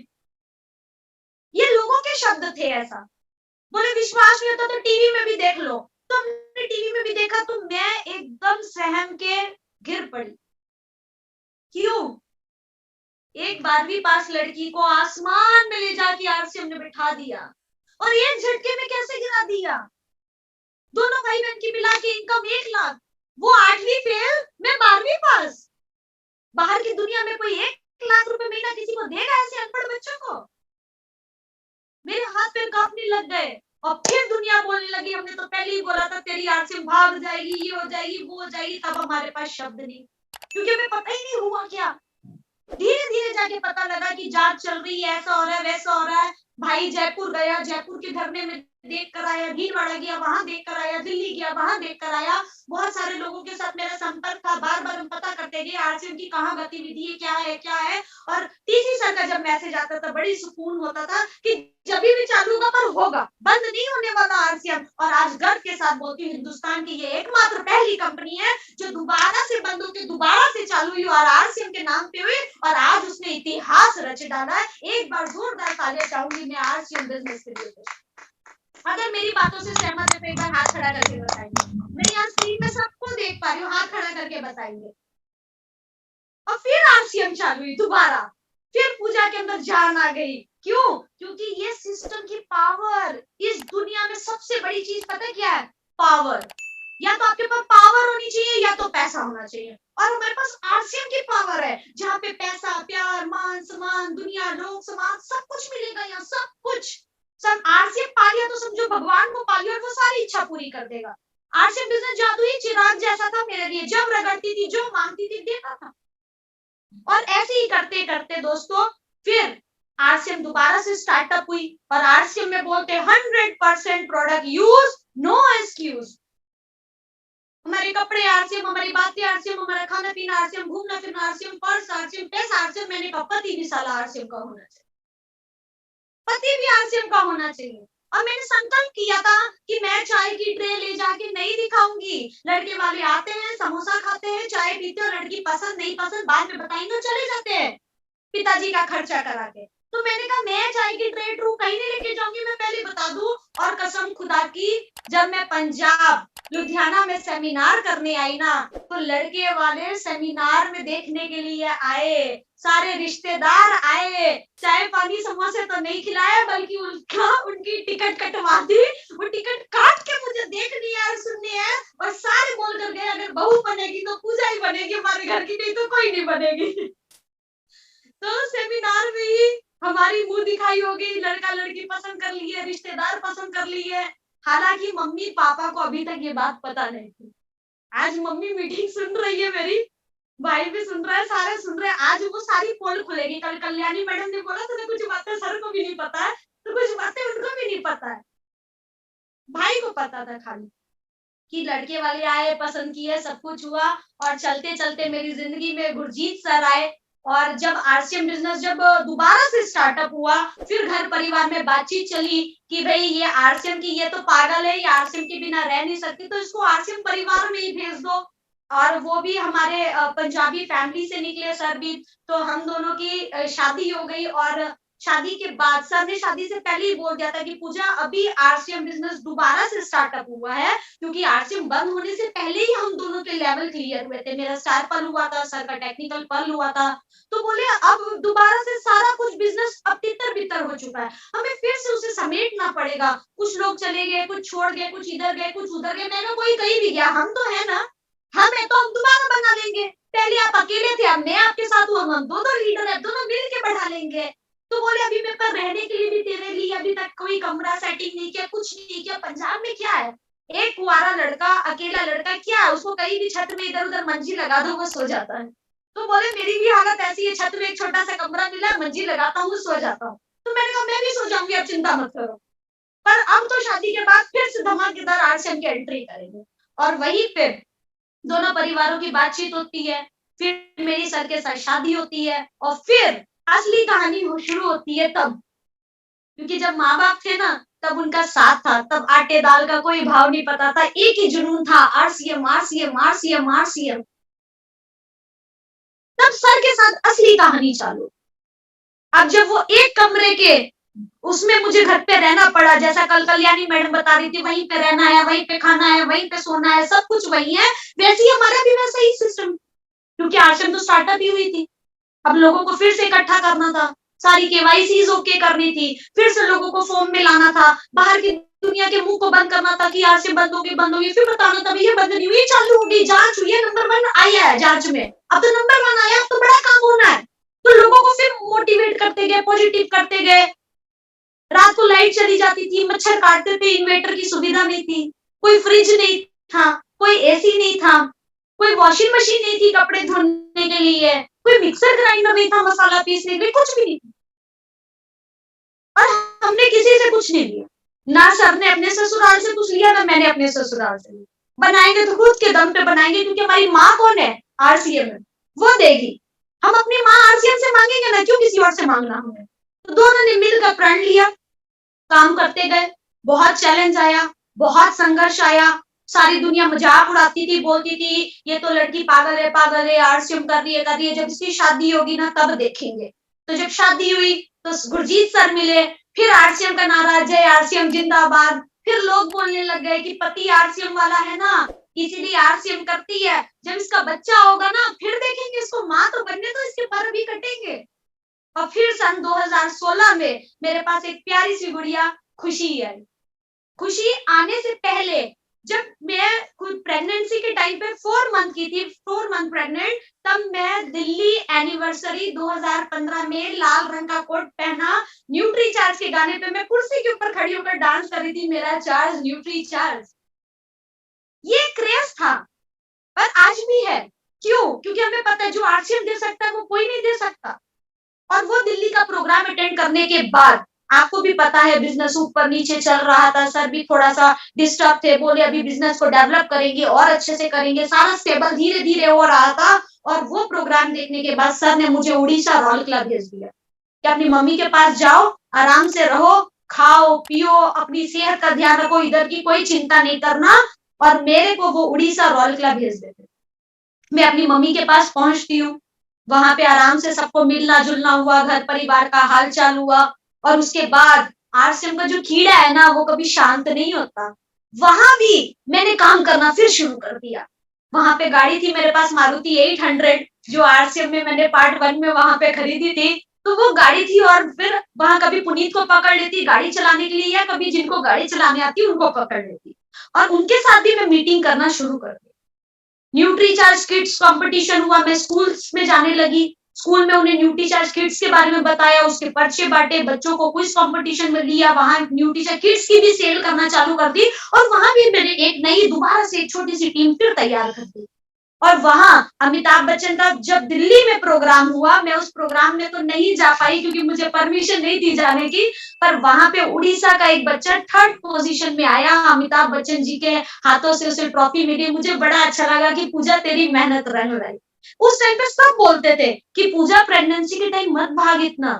ये लोगों के शब्द थे। ऐसा बोले विश्वास नहीं होता तो टीवी में भी देख लो। तो हमने टीवी में भी देखा तो मैं एकदम सहम के गिर पड़ी। क्यों? एक 12वीं पास लड़की को आसमान में ले जाके आरसीएम ने बिठा दिया और एक झटके में कैसे गिरा दिया। दोनों भाई बहन की मिला के इनकम 1 लाख, वो 8वीं फेल, मैं 12वीं पास। बाहर की दुनिया में कोई 1 लाख रुपए महीना किसी को देगा ऐसे अनपढ़ बच्चों को? मेरे हाथ पैर कांपने लग गए और फिर दुनिया बोलने लगी, हमने तो पहले ही बोला था तेरी आरसीएम भाग जाएगी, ये हो जाएगी, वो हो जाएगी। तब हमारे पास शब्द नहीं, क्योंकि हमें पता ही नहीं हुआ क्या। धीरे धीरे जाके पता लगा कि जांच चल रही है, ऐसा हो रहा है, वैसा हो रहा है। भाई जयपुर गया, जयपुर के धरने में देख कर आया, भीलवाड़ा गया, वहां देख कर आया, दिल्ली गया, वहां देख कर आया। बहुत सारे लोगों के साथ मेरा संपर्क था, बार बार हम पता करते गए आरसीएम की कहाँ गतिविधि है, क्या है। और टीसी सर का जब मैसेज आता था बड़ी सुकून होता था कि जब भी चालू होगा पर होगा, बंद नहीं होने वाला आरसीएम। और आज गर्व के साथ बोलती हूँ, हिंदुस्तान की ये एकमात्र पहली कंपनी है जो दोबारा से बंद होकर दोबारा से चालू हुई और आरसीएम के नाम पे हुई और आज उसने इतिहास रच डाला है। एक बार जोरदार तालियां चाहूंगी मैं आरसीएम बिजनेस के लिए। अगर मेरी बातों से सहमत है तो एक बार हाथ खड़ा करके बताएंगे। मैं यहाँ स्क्रीन में सबको देख पा रही हूँ, हाथ खड़ा करके बताएंगे। और फिर आरसीएम चालू हुई दोबारा, फिर पूजा के अंदर जान आ गई। क्यों? क्योंकि ये सिस्टम की पावर, इस दुनिया में सबसे बड़ी चीज पता क्या है? पावर। या तो आपके पास पावर होनी चाहिए या तो पैसा होना चाहिए, और हमारे पास आरसीएम की पावर है जहाँ पे पैसा, प्यार, मान सम्मान, दुनिया, लोग, समाज सब कुछ मिलेगा। यहाँ सब कुछ, सब आरसीएम पा लिया तो समझो भगवान को पा लिया और वो सारी इच्छा पूरी कर देगा। आरसीएम बिजनेस जादुई चिराग जैसा था मेरे लिए, जब रगड़ती थी, जो मांगती थी देता था। और ऐसे ही करते करते दोस्तों फिर आरसीएम दोबारा से स्टार्टअप हुई और आरसीएम में बोलते 100% प्रोडक्ट यूज, नो एक्सक्यूज। हमारे कपड़े आरसीएम, हमारी बातें आरसीएम, हमारा खाना पीना आरसीएम, घूमना फिरना आरसीएम, पर्स आरसीएम, पैसा आरसीएम। मैंने कहा पति भी साला आरसीएम का होना चाहिए, पति भी आरसीएम का होना चाहिए। और मैंने संकल्प किया था कि मैं चाय की ट्रे ले जाके नहीं दिखाऊंगी। लड़के वाले आते हैं, समोसा खाते हैं, चाय पीते हैं, लड़की पसंद नहीं पसंद बाद में बताएंगे, चले जाते हैं पिताजी का खर्चा करा के। तो मैंने कहा मैं चाय की ट्रे ट्रू कहीं नहीं लेके जाऊंगी, मैं पहले बता दूं। और कसम खुदा की, जब मैं पंजाब लुधियाना में सेमिनार करने आई ना, तो लड़के वाले सेमिनार में देखने के लिए आए, सारे रिश्तेदार आए। चाय पानी समोसे तो नहीं खिलाया बल्कि उनकी टिकट कटवा दी। वो टिकट काट के मुझे देखनी है और सुननी है, और सारे बोल कर गए अगर बहू बनेगी तो पूजा ही बनेगी हमारे घर की, नहीं तो कोई नहीं बनेगी। तो सेमिनार में ही हमारी मुंह दिखाई हो गई, लड़का लड़की पसंद कर लिए, रिश्तेदार पसंद कर लिए। हालांकि मम्मी पापा को अभी तक ये बात पता नहीं थी। आज मम्मी मीटिंग सुन रही है मेरी, भाई भी सुन रहा है, सारे सुन रहे हैं। आज वो सारी पोल खुलेगी। कल कल्याणी मैडम ने बोला तुम्हें कुछ बातें सर को भी नहीं पता है, तो कुछ बातें उनको भी नहीं पता है। भाई को पता था खाली कि लड़के वाले आए, पसंद किए, सब कुछ हुआ। और चलते चलते मेरी जिंदगी में गुरजीत सर आए। और जब आरसीएम बिजनेस जब दोबारा से स्टार्टअप हुआ, फिर घर परिवार में बातचीत चली कि भाई ये आरसीएम की, ये तो पागल है, ये आरसीएम के बिना रह नहीं सकती, तो इसको आरसीएम परिवार में ही भेज दो। और वो भी हमारे पंजाबी फैमिली से निकले सर भी, तो हम दोनों की शादी हो गई। और शादी के बाद सर ने शादी से पहले ही बोल दिया था कि पूजा अभी आरसीएम बिजनेस दोबारा से स्टार्टअप हुआ है, क्योंकि आरसीएम बंद होने से पहले ही हम दोनों के लेवल क्लियर हुए थे। मेरा स्टार पल हुआ था, सर का टेक्निकल पल हुआ था। तो बोले अब दोबारा से सारा कुछ बिजनेस अब तितर-बितर हो चुका है। हमें फिर से उसे समेटना पड़ेगा। कुछ लोग चले गए, कुछ छोड़ गए, कुछ इधर गए, कुछ उधर गए। मैंने कोई कहीं भी गया, हम तो है ना, हम है तो हम दोबारा बना लेंगे। पहले आप अकेले थे, अब मैं आपके साथ हूँ, हम दोनों लीडर है, दोनों मिल के बढ़ा लेंगे। तो बोले अभी मेरे पास रहने के लिए भी तेरे लिए अभी तक कोई कमरा सेटिंग नहीं किया, कुछ नहीं किया। पंजाब में क्या है, एक कुंवारा लड़का, अकेला लड़का क्या है, उसको कहीं भी छत में इधर उधर मंजी लगा दो वो सो जाता है। तो बोले मेरी भी हालत ऐसी है, छत में एक छोटा सा कमरा मिला, मंजी लगाता हूँ, सो जाता हूँ। तो मैंने कहा मैं भी सो जाऊंगी, अब चिंता मत करो। पर अब तो शादी के बाद फिर से धमाकेदार आरसीएम की एंट्री करेंगे, और वहीं पे दोनों परिवारों की बातचीत होती है। फिर मेरी सर के साथ शादी होती है, और फिर असली कहानी शुरू होती है तब, क्योंकि जब माँ बाप थे ना तब उनका साथ था, तब आटे दाल का कोई भाव नहीं पता था, एक ही जुनून था, आरसीएम आरसीएम आरसीएम आरसीएम। तब सर के साथ असली कहानी चालू। अब जब वो एक कमरे के उसमें मुझे घर पे रहना पड़ा, जैसा कल कल्याणी मैडम बता रही थी, वहीं पे रहना है, वहीं पे खाना है, वहीं पे सोना है, सब कुछ वही है, वैसे ही हमारा भी वैसा ही सिस्टम, क्योंकि आश्रम तो स्टार्टअप ही हुई थी। अब लोगों को फिर से इकट्ठा करना था, सारी केवाईसीज ओके करनी थी, फिर से लोगों को फॉर्म में लाना था, बाहर की दुनिया के मुंह को बंद करना था कि आरसीएम बंद होगी, फिर बताना था भैया बंद नहीं हुई, चालू हो गई, जांच हुई है, नंबर 1 आया है जांच में, अब तो नंबर 1 आया, अब तो बड़ा काम होना है। तो लोगों को फिर मोटिवेट करते गए, पॉजिटिव करते गए। रात को लाइट चली जाती थी, मच्छर काटते थे, इन्वर्टर की सुविधा नहीं थी, कोई फ्रिज नहीं था, कोई एसी नहीं था, कोई वॉशिंग मशीन नहीं थी कपड़े धोने के लिए, कोई मिक्सर ग्राइंडर नहीं था मसाला पीसने के लिए, कुछ भी नहीं। और हमने किसी से कुछ नहीं लिया, ना सर ने अपने ससुराल से कुछ लिया, ना मैंने अपने ससुराल से लिया। बनाएंगे तो खुद के दम पे बनाएंगे, क्योंकि हमारी माँ कौन है, आरसीएम है, वो देगी। हम अपनी माँ आरसीएम से मांगेंगे ना, क्यों किसी और से मांगना हमें। तो दोनों ने मिलकर प्रण लिया, काम करते गए, बहुत चैलेंज आया, बहुत संघर्ष आया, सारी दुनिया मजाक उड़ाती थी, बोलती थी ये तो लड़की पागल है, आरसीएम कर रही है, जब इसकी शादी होगी ना तब देखेंगे। तो जब शादी हुई तो गुरजीत सर मिले, फिर आरसीएम का नारा, जय आरसीएम जिंदाबाद। फिर लोग बोलने लग गए कि पति आरसीएम वाला है ना, इसीलिए आरसीएम करती है, जब इसका बच्चा होगा ना फिर देखेंगे इसको, माँ तो बनने तो इसके पर भी कटेंगे। और फिर सन 2016 में मेरे पास एक प्यारी सी गुड़िया खुशी आई। खुशी आने से पहले जब मैं खुद प्रेगनेंसी के टाइम पे 4 मंथ की थी, 4 मंथ प्रेग्नेंट, तब मैं दिल्ली एनिवर्सरी 2015 में लाल रंग का कोट पहना, न्यूट्री चार्ज के गाने पे मैं कुर्सी के ऊपर खड़ी होकर डांस कर रही थी, मेरा चार्ज न्यूट्री चार्ज। ये क्रेज था, पर आज भी है। क्यों? क्योंकि हमें पता है जो आरसीएम दे सकता है वो कोई नहीं दे सकता। और वो दिल्ली का प्रोग्राम अटेंड करने के बाद आपको भी पता है बिजनेस ऊपर नीचे चल रहा था, सर भी थोड़ा सा डिस्टर्ब थे, बोले अभी बिजनेस को डेवलप करेंगे और अच्छे से करेंगे, सारा स्टेबल धीरे धीरे हो रहा था। और वो प्रोग्राम देखने के बाद सर ने मुझे उड़ीसा रौलकला भेज दिया कि अपनी मम्मी के पास जाओ, आराम से रहो, खाओ पियो, अपनी सेहत का ध्यान रखो, इधर की कोई चिंता नहीं करना। और मेरे को वो उड़ीसा रौलकला भेज देते। मैं अपनी मम्मी के पास पहुंचती हूँ, वहां पे आराम से सबको मिलना जुलना हुआ, घर परिवार का हाल चाल हुआ। और उसके बाद आरसीएम का जो कीड़ा है ना वो कभी शांत नहीं होता, वहां भी मैंने काम करना फिर शुरू कर दिया। वहां पे गाड़ी थी मेरे पास मारुति 800, जो आरसीएम में मैंने पार्ट 1 में वहां पे खरीदी थी। तो वो गाड़ी थी, और फिर वहां कभी पुनीत को पकड़ लेती गाड़ी चलाने के लिए, या कभी जिनको गाड़ी चलाने आती उनको पकड़ लेती, और उनके साथ भी मैं मीटिंग करना शुरू कर दी। न्यूट्री चार्ज किड्स कंपटीशन हुआ, मैं स्कूल्स में जाने लगी, स्कूल में उन्हें न्यूट्री चार्ज किड्स के बारे में बताया, उसके पर्चे बांटे, बच्चों को क्विज कंपटीशन में लिया, वहां न्यूट्री चार्ज किड्स की भी सेल करना चालू कर दी। और वहां भी मैंने एक नई दोबारा से एक छोटी सी टीम फिर तैयार कर दी। और वहां अमिताभ बच्चन का जब दिल्ली में प्रोग्राम हुआ, मैं उस प्रोग्राम में तो नहीं जा पाई क्योंकि मुझे परमिशन नहीं थी जाने की, पर वहां पे उड़ीसा का एक बच्चा 3rd पोजीशन में आया, अमिताभ बच्चन जी के हाथों से उसे ट्रॉफी मिली। मुझे बड़ा अच्छा लगा कि पूजा तेरी मेहनत रंग लाई। उस टाइम पे सब बोलते थे कि पूजा प्रेगनेंसी के टाइम मत भाग इतना,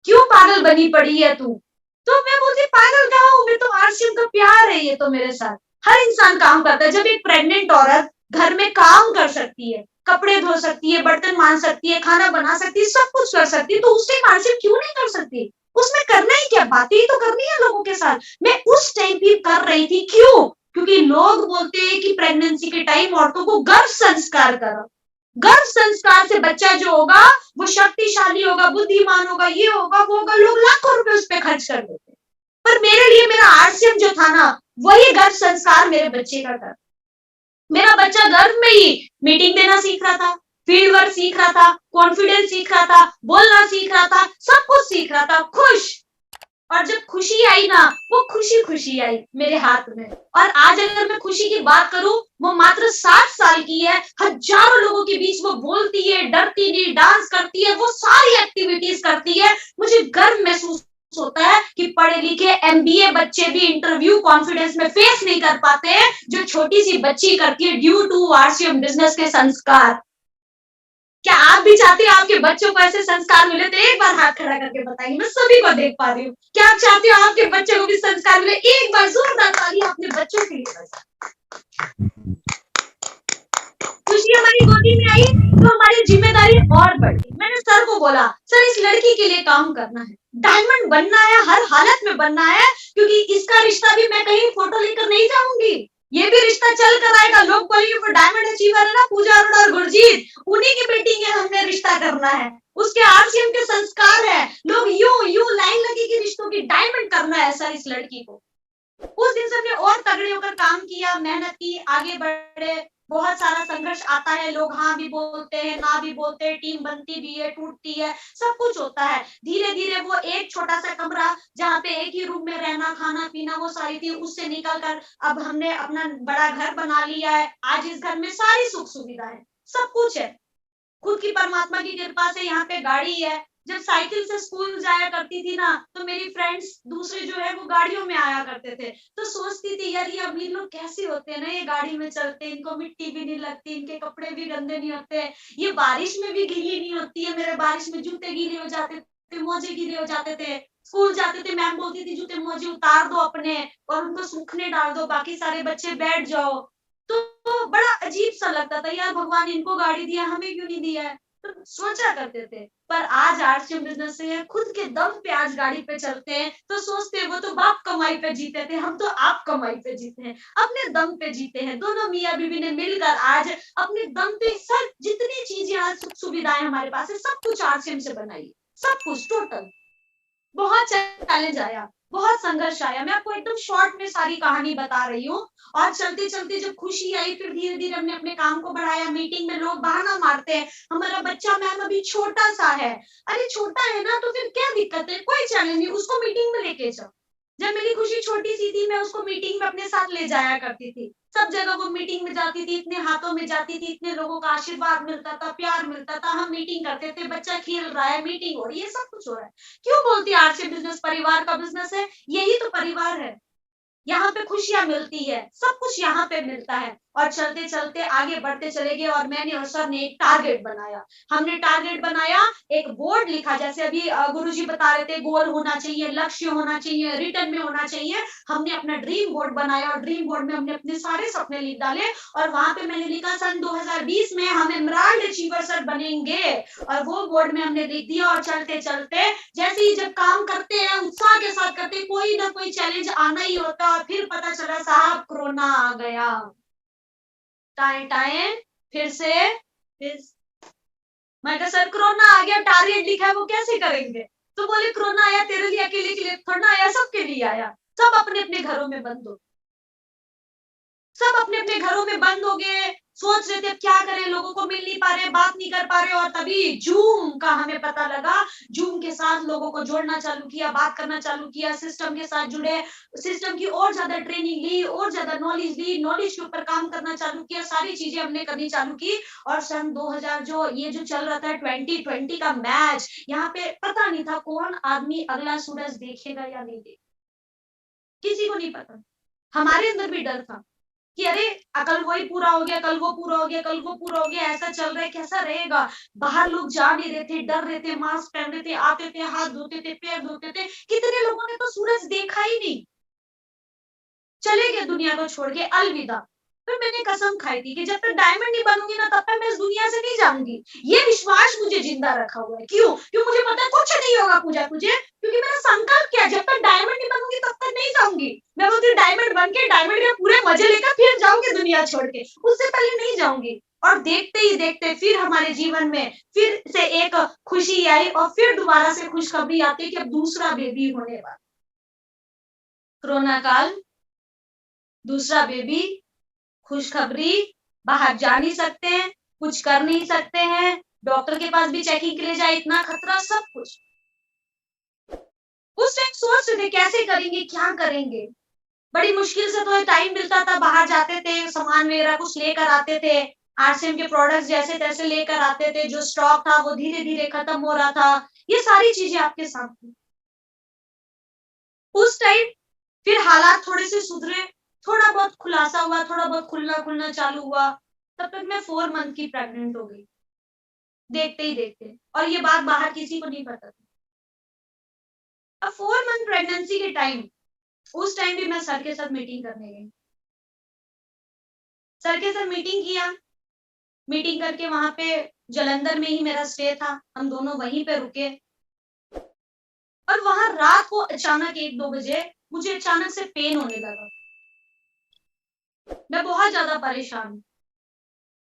क्यों पागल बनी पड़ी है तू। तो मैं बोलती पागल कहाँ हूँ, मैं तो आरसीएम का प्यार है ये तो मेरे साथ। हर इंसान काम करता है, जब एक प्रेग्नेंट औरत घर में काम कर सकती है, कपड़े धो सकती है, बर्तन मांज सकती है, खाना बना सकती है, सब कुछ कर सकती है, तो उस टाइम आरसीएम क्यों नहीं कर सकती? उसमें करना ही क्या, बातें ही तो करनी है लोगों के साथ। मैं उस टाइम भी कर रही थी, क्यों? क्योंकि लोग बोलते हैं कि प्रेगनेंसी के टाइम औरतों को गर्भ संस्कार करो। गर्भ संस्कार से बच्चा जो होगा वो शक्तिशाली होगा, बुद्धिमान होगा, ये होगा, वो होगा, लोग लाखों रुपए उस पे खर्च कर देते। पर मेरे लिए मेरा आरसीएम जो था ना, वही गर्भ संस्कार मेरे बच्चे का था। मेरा बच्चा गर्भ में ही मीटिंग देना सीख रहा था, फील्ड वर्क सीख रहा था, कॉन्फिडेंस सीख रहा था, बोलना सीख रहा था, सब कुछ सीख रहा था, खुश। और जब खुशी आई ना, वो खुशी खुशी आई मेरे हाथ में। और आज अगर मैं खुशी की बात करूं, वो मात्र 7 साल की है, हजारों लोगों के बीच वो बोलती है, डरती नहीं, डांस करती है, वो सारी एक्टिविटीज करती है। मुझे गर्व महसूस होता है कि पढ़े लिखे एमबीए बच्चे भी इंटरव्यू कॉन्फिडेंस में फेस नहीं कर पाते हैं, जो छोटी सी बच्ची करती है ड्यू टू आरसीएम बिजनेस के संस्कार। क्या आप भी चाहते हैं आपके बच्चों को ऐसे संस्कार मिले? तो एक बार हाथ खड़ा करके बताइए, मैं सभी को देख पा रही हूँ। क्या आप चाहते हो आपके बच्चों को भी संस्कार मिले? एक बार जोरदार ताली अपने बच्चों के लिए बजाएं। खुशी हमारी गोदी में आई तो हमारी जिम्मेदारी और बढ़ी। मैंने सर को बोला, सर इस लड़की के लिए काम करना है, डायमंड बनना है, हर हालत में बनना है, क्योंकि इसका रिश्ता भी मैं कहीं फोटो लेकर नहीं जाऊंगी, ये भी रिश्ता चल कर आएगा। लोग बोलेंगे वो डायमंड अचीवर है ना, पूजा अरोड़ा और गुरजीत, उन्हीं की बेटी है, हमने रिश्ता करना है, उसके आरसीएम के संस्कार है। लोग यूं लाइन लगेगी रिश्तों की, डायमंड करना है सर इस लड़की को। उस दिन से हमने और तगड़े होकर काम किया, मेहनत की, आगे बढ़े। बहुत सारा संघर्ष आता है, लोग हाँ भी बोलते हैं, ना भी बोलते हैं, टीम बनती भी है, टूटती है, सब कुछ होता है। धीरे धीरे वो एक छोटा सा कमरा जहाँ पे एक ही रूम में रहना, खाना पीना, वो सारी थी, उससे निकल कर अब हमने अपना बड़ा घर बना लिया है। आज इस घर में सारी सुख सुविधा है, सब कुछ है। खुद की परमात्मा की कृपा से यहाँ पे गाड़ी है। जब साइकिल से स्कूल जाया करती थी ना, तो मेरी फ्रेंड्स दूसरे जो है वो गाड़ियों में आया करते थे, तो सोचती थी यार ये अमीर लोग कैसे होते हैं ना, ये गाड़ी में चलते हैं, इनको मिट्टी भी नहीं लगती, इनके कपड़े भी गंदे नहीं होते, ये बारिश में भी गीली नहीं होती है। मेरे बारिश में जूते गीले हो जाते थे, मोजे गीले हो जाते थे। स्कूल जाते थे, मैम बोलती थी जूते मोजे उतार दो अपने और उनको सूखने डाल दो, बाकी सारे बच्चे बैठ जाओ। तो बड़ा अजीब सा लगता था, यार भगवान इनको गाड़ी दिया, हमें क्यों नहीं दिया है? तो सोचा करते थे। पर आज आरसीएम बिजनेस से खुद के दम पे आज गाड़ी पे चलते हैं, तो सोचते हैं वो तो बाप कमाई पे जीते थे, हम तो आप कमाई पे जीते हैं, अपने दम पे जीते हैं। दोनों मियाँ बीवी ने मिलकर आज अपने दम पे सब जितनी चीजें आज सुख सुविधाएं हमारे पास है, सब कुछ आरसीएम से बनाई, सब कुछ टोटल। बहुत चैलेंज आया, बहुत संघर्ष आया। मैं आपको एकदम शॉर्ट में सारी कहानी बता रही हूँ। और चलते चलते जब खुशी आई, फिर धीरे धीरे हमने अपने काम को बढ़ाया। मीटिंग में लोग बहाना मारते हैं, हमारा बच्चा मैम अभी छोटा सा है। अरे छोटा है ना, तो फिर क्या दिक्कत है, कोई चैलेंज नहीं, उसको मीटिंग में लेके जाओ। जब मेरी खुशी छोटी सी थी, मैं उसको मीटिंग में अपने साथ ले जाया करती थी, सब जगह वो मीटिंग में जाती थी, इतने हाथों में जाती थी, इतने लोगों का आशीर्वाद मिलता था, प्यार मिलता था। हम मीटिंग करते थे, बच्चा खेल रहा है, मीटिंग हो रही है, सब कुछ हो रहा है। क्यों बोलती है आरसीएम बिजनेस परिवार का बिजनेस है? यही तो परिवार है, यहाँ पे खुशियां मिलती है, सब कुछ यहाँ पे मिलता है। और चलते चलते आगे बढ़ते चले गए। और मैंने और सर ने एक टारगेट बनाया, हमने टारगेट बनाया, एक बोर्ड लिखा, जैसे अभी गुरुजी बता रहे थे, गोल होना चाहिए, लक्ष्य होना चाहिए, रिटर्न में होना चाहिए। हमने अपना ड्रीम बोर्ड बनाया और ड्रीम बोर्ड में हमने अपने सारे सपने लिख डाले। और वहां पे मैंने लिखा सन 2020 में हम एमराल्ड अचीवर सर बनेंगे, और वो बोर्ड में हमने लिख दिया। और चलते चलते जैसे ही जब काम करते हैं, उत्साह के साथ करते, कोई ना कोई चैलेंज आना ही होता। और फिर पता चला साहब कोरोना आ गया, टाए टाए फिर से फिर मैं कहा सर कोरोना आ गया, टारगेट लिखा है वो कैसे करेंगे? तो बोले कोरोना आया तेरे लिए अकेले के लिए थोड़ा आया, सबके लिए आया। सब अपने अपने घरों में बंद हो, सब अपने अपने घरों में बंद हो गए। सोच रहे थे अब क्या करें, लोगों को मिल नहीं पा रहे, बात नहीं कर पा रहे। और तभी जूम का हमें पता लगा, जूम के साथ लोगों को जोड़ना चालू किया, बात करना चालू किया, सिस्टम के साथ जुड़े, सिस्टम की और ज्यादा ट्रेनिंग ली, और ज्यादा नॉलेज ली, नॉलेज के ऊपर काम करना चालू किया, सारी चीजें हमने करनी चालू की। और सन 2000 जो ये जो चल रहा था 2020 का मैच, यहाँ पे पता नहीं था कौन आदमी अगला सूरज देखेगा या नहीं देखेगा, किसी को नहीं पता। हमारे अंदर भी डर था कि अरे कल वही पूरा हो गया, कल वो पूरा हो गया, कल वो पूरा हो गया, ऐसा चल रहा है, कैसा रहेगा। बाहर लोग जा नहीं रहे थे, डर रहे थे, मास्क पहन रहे थे, आते थे, हाथ धोते थे, पैर धोते थे। कितने लोगों ने तो सूरज देखा ही नहीं, चले गए दुनिया को छोड़ के, अलविदा। फिर मैंने कसम खाई थी कि जब तक डायमंड नहीं बनूंगी ना तब तक मैं इस दुनिया से नहीं जाऊंगी। ये विश्वास मुझे जिंदा रखा हुआ है। क्यों? क्यों मुझे पता है कुछ नहीं होगा पूजा तुझे, क्योंकि मेरा संकल्प क्या है, जब तक डायमंड नहीं बनूंगी तब तक नहीं जाऊंगी। मैं बोलती डायमंड बन के डायमंड के पूरे मजे लेकर फिर जाऊंगी दुनिया छोड़ के, उससे पहले नहीं जाऊंगी। और देखते ही देखते फिर हमारे जीवन में फिर से एक खुशी आई और फिर दोबारा से खुशखबरी आती है कि अब दूसरा बेबी होने वाला। कोरोना काल, दूसरा बेबी, खुशखबरी, बाहर जा नहीं सकते हैं, कुछ कर नहीं सकते हैं, डॉक्टर के पास भी चेकिंग के लिए जाए इतना खतरा, सब कुछ। उस टाइम सोच रहे थे कैसे करेंगे, क्या करेंगे। बड़ी मुश्किल से तो टाइम मिलता था, बाहर जाते थे, सामान वगैरह कुछ लेकर आते थे, आरसीएम के प्रोडक्ट्स जैसे तैसे लेकर आते थे, जो स्टॉक था वो धीरे धीरे खत्म हो रहा था। ये सारी चीजें आपके सामने। उस टाइम फिर हालात थोड़े से सुधरे, थोड़ा बहुत खुलासा हुआ, थोड़ा बहुत खुलना चालू हुआ, तब तक मैं 4 मंथ की प्रेग्नेंट हो गई, देखते ही देखते। और ये बात बाहर किसी को नहीं पता थी। अब 4 मंथ प्रेगनेंसी के टाइम, उस टाइम भी मैं सर के साथ मीटिंग करने गई। सर के साथ मीटिंग किया, मीटिंग करके वहां पे जालंधर में ही मेरा स्टे था, हम दोनों वहीं पे रुके। और वहां रात को अचानक 1-2 बजे मुझे अचानक से पेन होने लगा। मैं बहुत ज्यादा परेशान हूँ।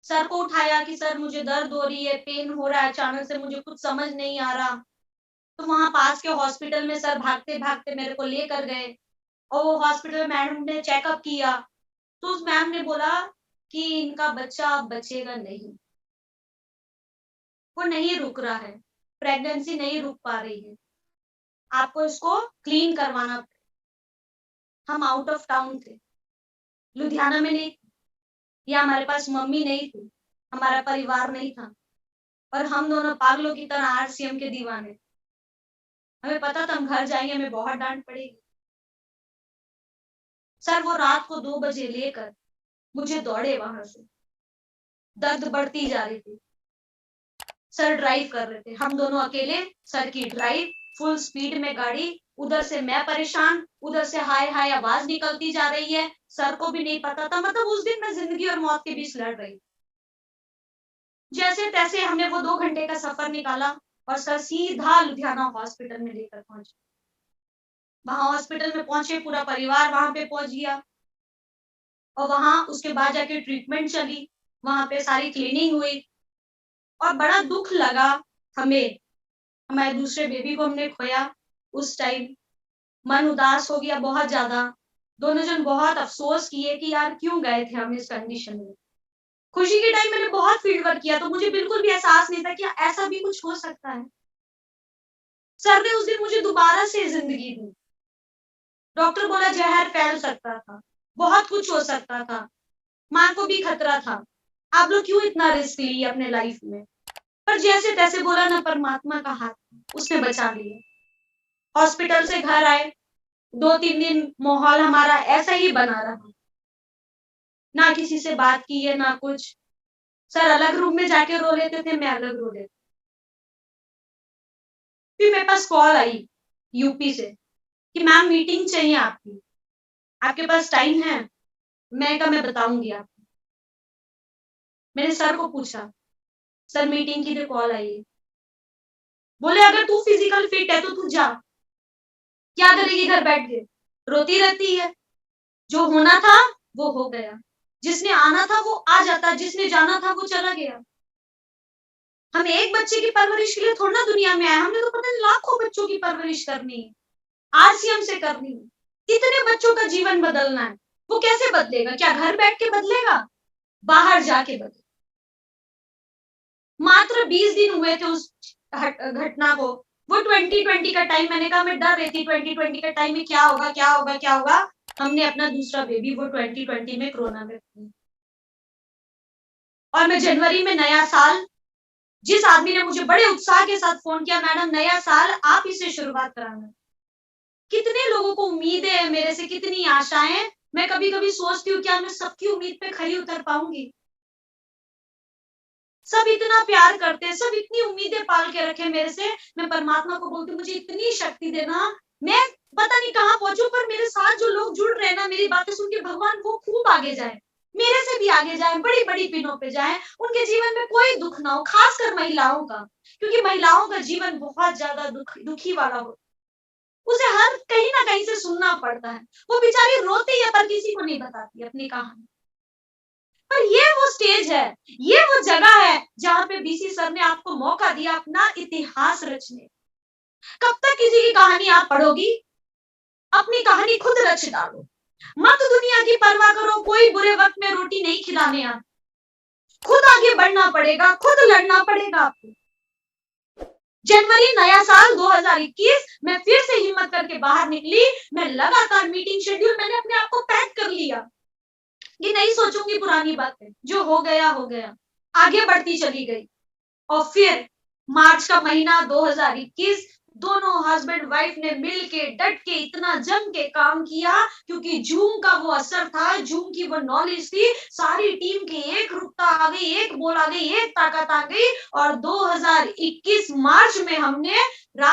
सर को उठाया कि सर मुझे दर्द हो रही है, पेन हो रहा है, अचानक से मुझे कुछ समझ नहीं आ रहा। तो वहां पास के हॉस्पिटल में सर भागते भागते मेरे को लेकर गए और वो हॉस्पिटल मैडम ने चेकअप किया। तो उस मैम ने बोला कि इनका बच्चा अब बचेगा नहीं, वो नहीं रुक रहा है, प्रेगनेंसी नहीं रुक पा रही है, आपको इसको क्लीन करवाना पड़ेगा। हम आउट ऑफ टाउन थे, लुधियाना में नहीं, या हमारे पास मम्मी नहीं थी, हमारा परिवार नहीं था, और हम दोनों पागलों की तरह आरसीएम के दीवाने। हमें पता था हम घर जाएंगे हमें बहुत डांट पड़ेगी। सर वो रात को 2 बजे लेकर मुझे दौड़े वहां से, दर्द बढ़ती जा रही थी। सर ड्राइव कर रहे थे, हम दोनों अकेले, सर की ड्राइव फुल स्पीड में गाड़ी, उधर से मैं परेशान, उधर से हाय हाय आवाज निकलती जा रही है। सर को भी नहीं पता था, मतलब उस दिन मैं जिंदगी और मौत के बीच लड़ रही। जैसे तैसे हमने वो 2 घंटे का सफर निकाला और सर सीधा लुधियाना हॉस्पिटल में लेकर पहुंचे। वहां हॉस्पिटल में पहुंचे, पूरा परिवार वहां पे पहुंच गया और वहां उसके बाद जाके ट्रीटमेंट चली, वहां पे सारी क्लीनिंग हुई। और बड़ा दुख लगा हमें, हमारे दूसरे बेबी को हमने खोया। उस टाइम मन उदास हो गया बहुत ज्यादा। दोनों जन बहुत अफसोस किए कि यार क्यों गए थे हम इस कंडीशन में। खुशी के टाइम मैंने बहुत फील्ड वर्क किया, तो मुझे बिल्कुल भी एहसास नहीं था कि ऐसा भी कुछ हो सकता है। सर ने उस दिन मुझे दोबारा से जिंदगी दी। डॉक्टर बोला जहर फैल सकता था, बहुत कुछ हो सकता था, मां को भी खतरा था, आप लोग क्यों इतना रिस्क लिए अपने लाइफ में। पर जैसे तैसे बोला ना, परमात्मा का हाथ, उसने बचा लिया। हॉस्पिटल से घर आए, 2-3 दिन माहौल हमारा ऐसा ही बना रहा, ना किसी से बात की है ना कुछ। सर अलग रूम में जाके रो लेते थे, मैं अलग रो लेती। फिर मेरे पास कॉल आई यूपी से कि मैम मीटिंग चाहिए आपकी, आपके पास टाइम है? मैं कहा मैं बताऊंगी आपको। मैंने सर को पूछा, सर मीटिंग की लिए कॉल आई है। बोले अगर तू फिजिकल फिट है तो तू जा, क्या करेगी घर बैठ के, रोती रहती है। जो होना था वो हो गया, जिसने आना था वो आ जाता, जिसने जाना था वो चला गया। हम एक बच्चे की परवरिश के लिए थोड़ा ना दुनिया में आए, हमने तो पता नहीं लाखों बच्चों की परवरिश करनी है, आरसीएम से करनी है, कितने बच्चों का जीवन बदलना है। वो कैसे बदलेगा? क्या घर बैठ के बदलेगा? बाहर जाके बदलेगा। मात्र 20 दिन हुए थे उस घटना को। वो 2020 का टाइम, मैंने कहा मैं डर रही थी 2020 का टाइम में क्या होगा क्या होगा क्या होगा। हमने अपना दूसरा बेबी वो 2020 में कोरोना में। और मैं जनवरी में नया साल, जिस आदमी ने मुझे बड़े उत्साह के साथ फोन किया, मैडम नया साल आप इसे शुरुआत कराना। कितने लोगों को उम्मीदें है मेरे से, कितनी आशाएं। मैं कभी कभी सोचती हूँ क्या मैं सबकी उम्मीद पे खरी उतर पाऊंगी। सब इतना प्यार करते हैं, सब इतनी उम्मीदें पाल के रखे मेरे से। मैं परमात्मा को बोलती हूँ मुझे इतनी शक्ति देना, मैं पता नहीं कहाँ पहुंचू, पर मेरे साथ जो लोग जुड़ रहे हैं ना, मेरी बातें सुन के, भगवान वो खूब आगे जाए। मेरे से भी आगे जाए, बड़ी बड़ी पिनों पे जाए, उनके जीवन में कोई दुख ना हो, खासकर महिलाओं का, क्योंकि महिलाओं का जीवन बहुत ज्यादा दुखी वाला हो, उसे हर कहीं ना कहीं से सुनना पड़ता है। वो बेचारी रोती है पर किसी को नहीं बताती अपनी कहानी। पर ये वो स्टेज है, ये वो जगह है जहां पे बीसी सर ने आपको मौका दिया अपना इतिहास रचने। कब तक किसी की कहानी आप पढ़ोगी? अपनी कहानी खुद रच डालो, मत दुनिया की परवाह करो, कोई बुरे वक्त में रोटी नहीं खिलाने आ, खुद आगे बढ़ना पड़ेगा, खुद लड़ना पड़ेगा आपको। जनवरी नया साल 2021, मैं फिर से हिम्मत करके बाहर निकली, मैं लगातार मीटिंग शेड्यूल, मैंने अपने आप को पैक कर लिया कि नहीं सोचूंगी पुरानी बातें, जो हो गया हो गया, आगे बढ़ती चली गई। और फिर मार्च का महीना 2021, दोनों हस्बैंड वाइफ ने मिलके डट के इतना जम के काम किया, क्योंकि जूम का वो असर था, जूम की वो नॉलेज थी, सारी टीम की एक रूपता आ गई, एक बोल आ गई, एक ताकत आ गई। और 2021 मार्च में हमने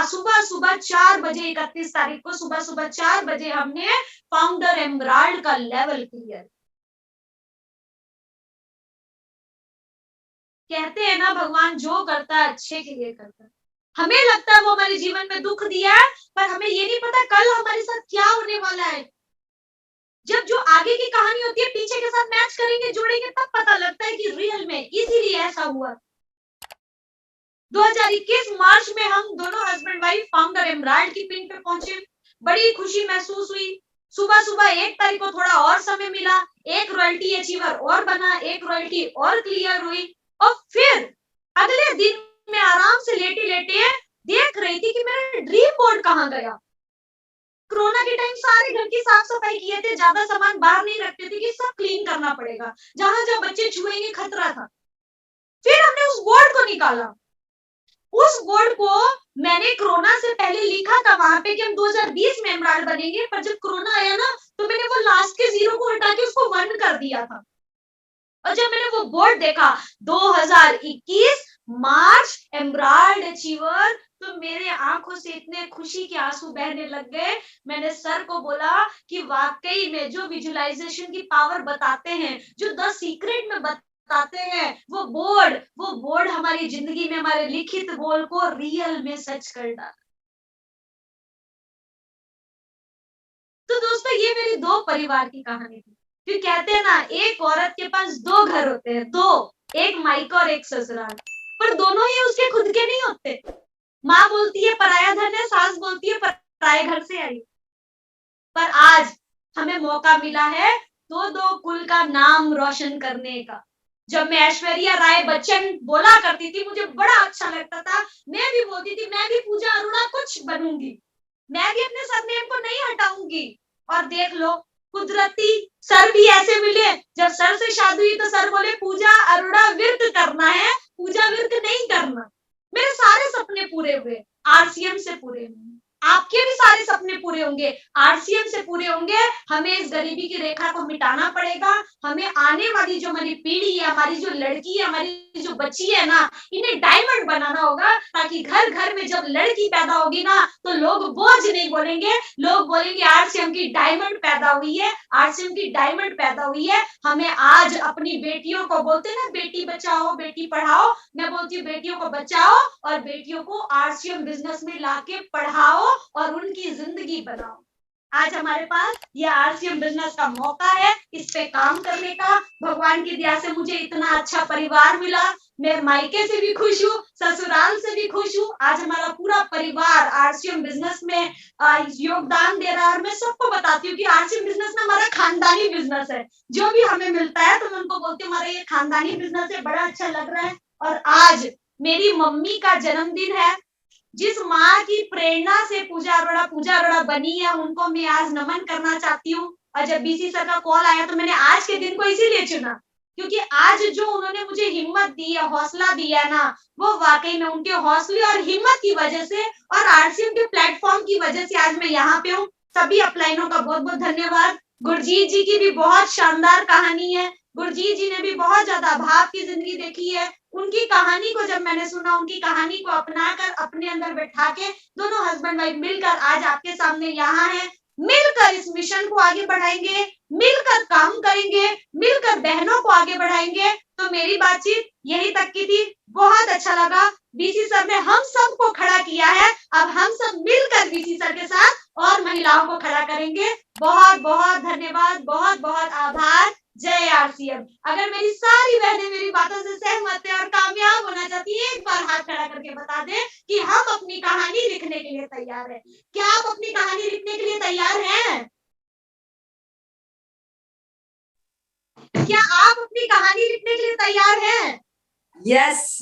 सुबह सुबह 4 बजे, 31 तारीख को सुबह सुबह 4 बजे हमने फाउंडर एमराल्ड का लेवल क्लियर। कहते हैं ना, भगवान जो करता है अच्छे के लिए करता है। हमें लगता है वो हमारे जीवन में दुख दिया है, पर हमें ये नहीं पता कल हमारे साथ क्या होने वाला है। जब जो आगे की कहानी होती है पीछे के साथ मैच करेंगे, जोड़ेंगे, तब पता लगता है कि रियल में इसीलिए ऐसा हुआ। 2021 मार्च में हम दोनों हस्बैंड वाइफ फाउंडर एमराल्ड की पिन पे पहुंचे। बड़ी खुशी महसूस हुई। सुबह सुबह 1 तारीख को थोड़ा और समय मिला, एक रॉयल्टी अचीवर और बना, एक रॉयल्टी और क्लियर हुई। और फिर अगले दिन में आराम से लेटे लेटे देख रही थी कि मेरा ड्रीम बोर्ड कहाँ गया। कोरोना के टाइम सारे घर की साफ सफाई किए थे, ज्यादा सामान बाहर नहीं रखते थे कि सब क्लीन करना पड़ेगा, जहां जहां बच्चे छुएंगे खतरा था। फिर हमने उस बोर्ड को निकाला। उस बोर्ड को मैंने कोरोना से पहले लिखा था वहां पे कि हम 2020 में एमराल्ड बनेंगे, पर जब कोरोना आया ना, तो मैंने वो लास्ट के 0 को हटा के उसको 1 कर दिया था। और जब मैंने वो बोर्ड देखा 2021 मार्च एमराल्ड अचीवर, तो मेरे आंखों से इतने खुशी के आंसू बहने लग गए। मैंने सर को बोला कि वाकई में जो विजुअलाइजेशन की पावर बताते हैं, जो द सीक्रेट में बताते हैं, वो बोर्ड हमारी जिंदगी में हमारे लिखित गोल को रियल में सच कर डाला। तो दोस्तों, ये मेरी 2 परिवार की कहानी थी। फिर कहते हैं ना, एक औरत के पास 2 घर होते हैं, 2, एक मायका और एक ससुराल, पर दोनों ही उसके खुद के नहीं होते। माँ बोलती है पराया धन है, सास बोलती है पराये घर से आई। पर आज हमें मौका मिला है दो कुल का नाम रोशन करने का। जब मैं ऐश्वर्या राय बच्चन बोला करती थी, मुझे बड़ा अच्छा लगता था। मैं भी बोलती थी, मैं भी पूजा अरोड़ा कुछ बनूंगी, मैं भी अपने सरनेम को नहीं हटाऊंगी। और देख लो, कुदरती सर भी ऐसे मिले। जब सर से शादी हुई तो सर बोले पूजा अरोड़ा विर्त करना है, पूजा विर्त नहीं करना। मेरे सारे सपने पूरे हुए, आरसीएम से पूरे हुए। आपके भी सारे सपने पूरे होंगे, आरसीएम से पूरे होंगे। हमें इस गरीबी की रेखा को मिटाना पड़ेगा। हमें आने वाली जो हमारी पीढ़ी है, हमारी जो लड़की है, हमारी जो बच्ची है ना, इन्हें डायमंड बनाना होगा, ताकि घर घर में जब लड़की पैदा होगी ना, तो लोग बोझ नहीं बोलेंगे, लोग बोलेंगे आरसीएम की डायमंड पैदा हुई है, आरसीएम की डायमंड पैदा हुई है। हमें आज अपनी बेटियों को, बोलते ना बेटी बचाओ बेटी पढ़ाओ, मैं बोलती हूँ बेटियों को बचाओ और बेटियों को आरसीएम बिजनेस में लाके पढ़ाओ और उनकी जिंदगी बनाओ। आज हमारे पास ये आरसीएम बिजनेस का मौका है, इस पे काम करने का। भगवान की दया से मुझे इतना अच्छा परिवार मिला। मैं मायके से भी खुश हूँ, ससुराल से भी खुश हूँ। आज हमारा पूरा परिवार आरसीएम बिजनेस में योगदान दे रहा है। मैं सबको बताती हूँ कि आरसीएम बिजनेस ना हमारा खानदानी बिजनेस है। जो भी हमें मिलता है तो मैं उनको बोलती हूँ हमारा ये खानदानी बिजनेस है, बड़ा अच्छा लग रहा है। और आज मेरी मम्मी का जन्मदिन है। जिस माँ की प्रेरणा से पूजा अरोड़ा बनी है, उनको मैं आज नमन करना चाहती हूँ। और जब बीसी सर का कॉल आया तो मैंने आज के दिन को इसीलिए चुना, क्योंकि आज जो उन्होंने मुझे हिम्मत दी है, हौसला दिया ना, वो वाकई में उनके हौसले और हिम्मत की वजह से और आरसीएम के प्लेटफॉर्म की वजह से आज मैं यहाँ पे हूँ। सभी अपलाइनों का बहुत बहुत धन्यवाद। गुरजीत जी की भी बहुत शानदार कहानी है। गुरजीत जी ने भी बहुत ज्यादा भाव की जिंदगी देखी है। उनकी कहानी को जब मैंने सुना, उनकी कहानी को अपनाकर अपने अंदर बैठा के दोनों हस्बैंड वाइफ मिलकर आज आपके सामने यहाँ है। मिलकर इस मिशन को आगे बढ़ाएंगे, मिलकर काम करेंगे, मिलकर बहनों को आगे बढ़ाएंगे। तो मेरी बातचीत यही तक की थी। बहुत अच्छा लगा। बीसी सर ने हम सबको खड़ा किया है। अब हम सब मिलकर बीसी सर के साथ और महिलाओं को खड़ा करेंगे। बहुत बहुत धन्यवाद, बहुत बहुत आभार। जय आरसीएम। अगर मेरी सारी बहनें मेरी बातों से सहमत है और कामयाब होना चाहती है, एक बार हाथ खड़ा करके बता दे कि हम अपनी कहानी लिखने के लिए तैयार है। क्या आप अपनी कहानी लिखने के लिए तैयार हैं? क्या आप अपनी कहानी लिखने के लिए तैयार हैं? Yes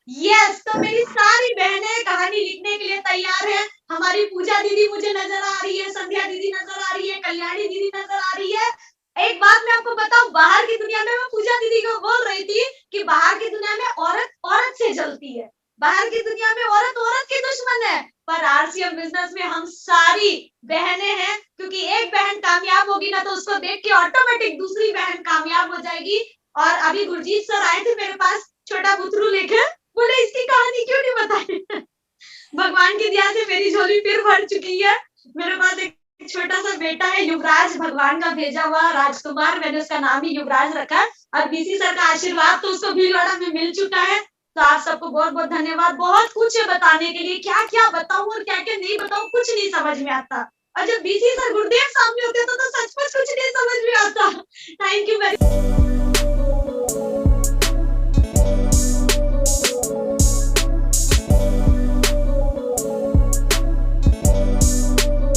yes. तो मेरी सारी बहनें कहानी लिखने के लिए तैयार है। हमारी पूजा दीदी मुझे नजर आ रही है, संध्या दीदी नजर आ रही है, कल्याणी दीदी नजर आ रही है। एक बात मैं आपको बताऊं, बाहर की दुनिया में मैं पूजा दीदी को बोल रही थी कि बाहर की दुनिया में औरत औरत से जलती है, बाहर की दुनिया में औरत औरत की दुश्मन है, पर आरसीएम बिजनेस में हम सारी बहनें हैं। क्योंकि एक बहन कामयाब होगी ना, तो उसको देख के ऑटोमेटिक दूसरी बहन कामयाब हो जाएगी। और अभी गुरजीत सर आए थे मेरे पास छोटा बुतरू लेकर, बोले इसकी कहानी क्यों नहीं बताई? भगवान की दया से मेरी झोली फिर भर चुकी है। मेरे पास एक छोटा सा बेटा है युवराज, भगवान का भेजा हुआ राजकुमार, मैंने उसका नाम ही युवराज रखा है। और बीसी सर का आशीर्वाद तो उसको भीलवाड़ा में मिल चुका है। तो आप सबको बहुत बहुत धन्यवाद। बहुत कुछ है बताने के लिए, क्या क्या बताऊं और क्या क्या नहीं बताऊं कुछ नहीं समझ में आता। और जब बीसी सर गुरुदेव सामने होते तो सचमुच कुछ नहीं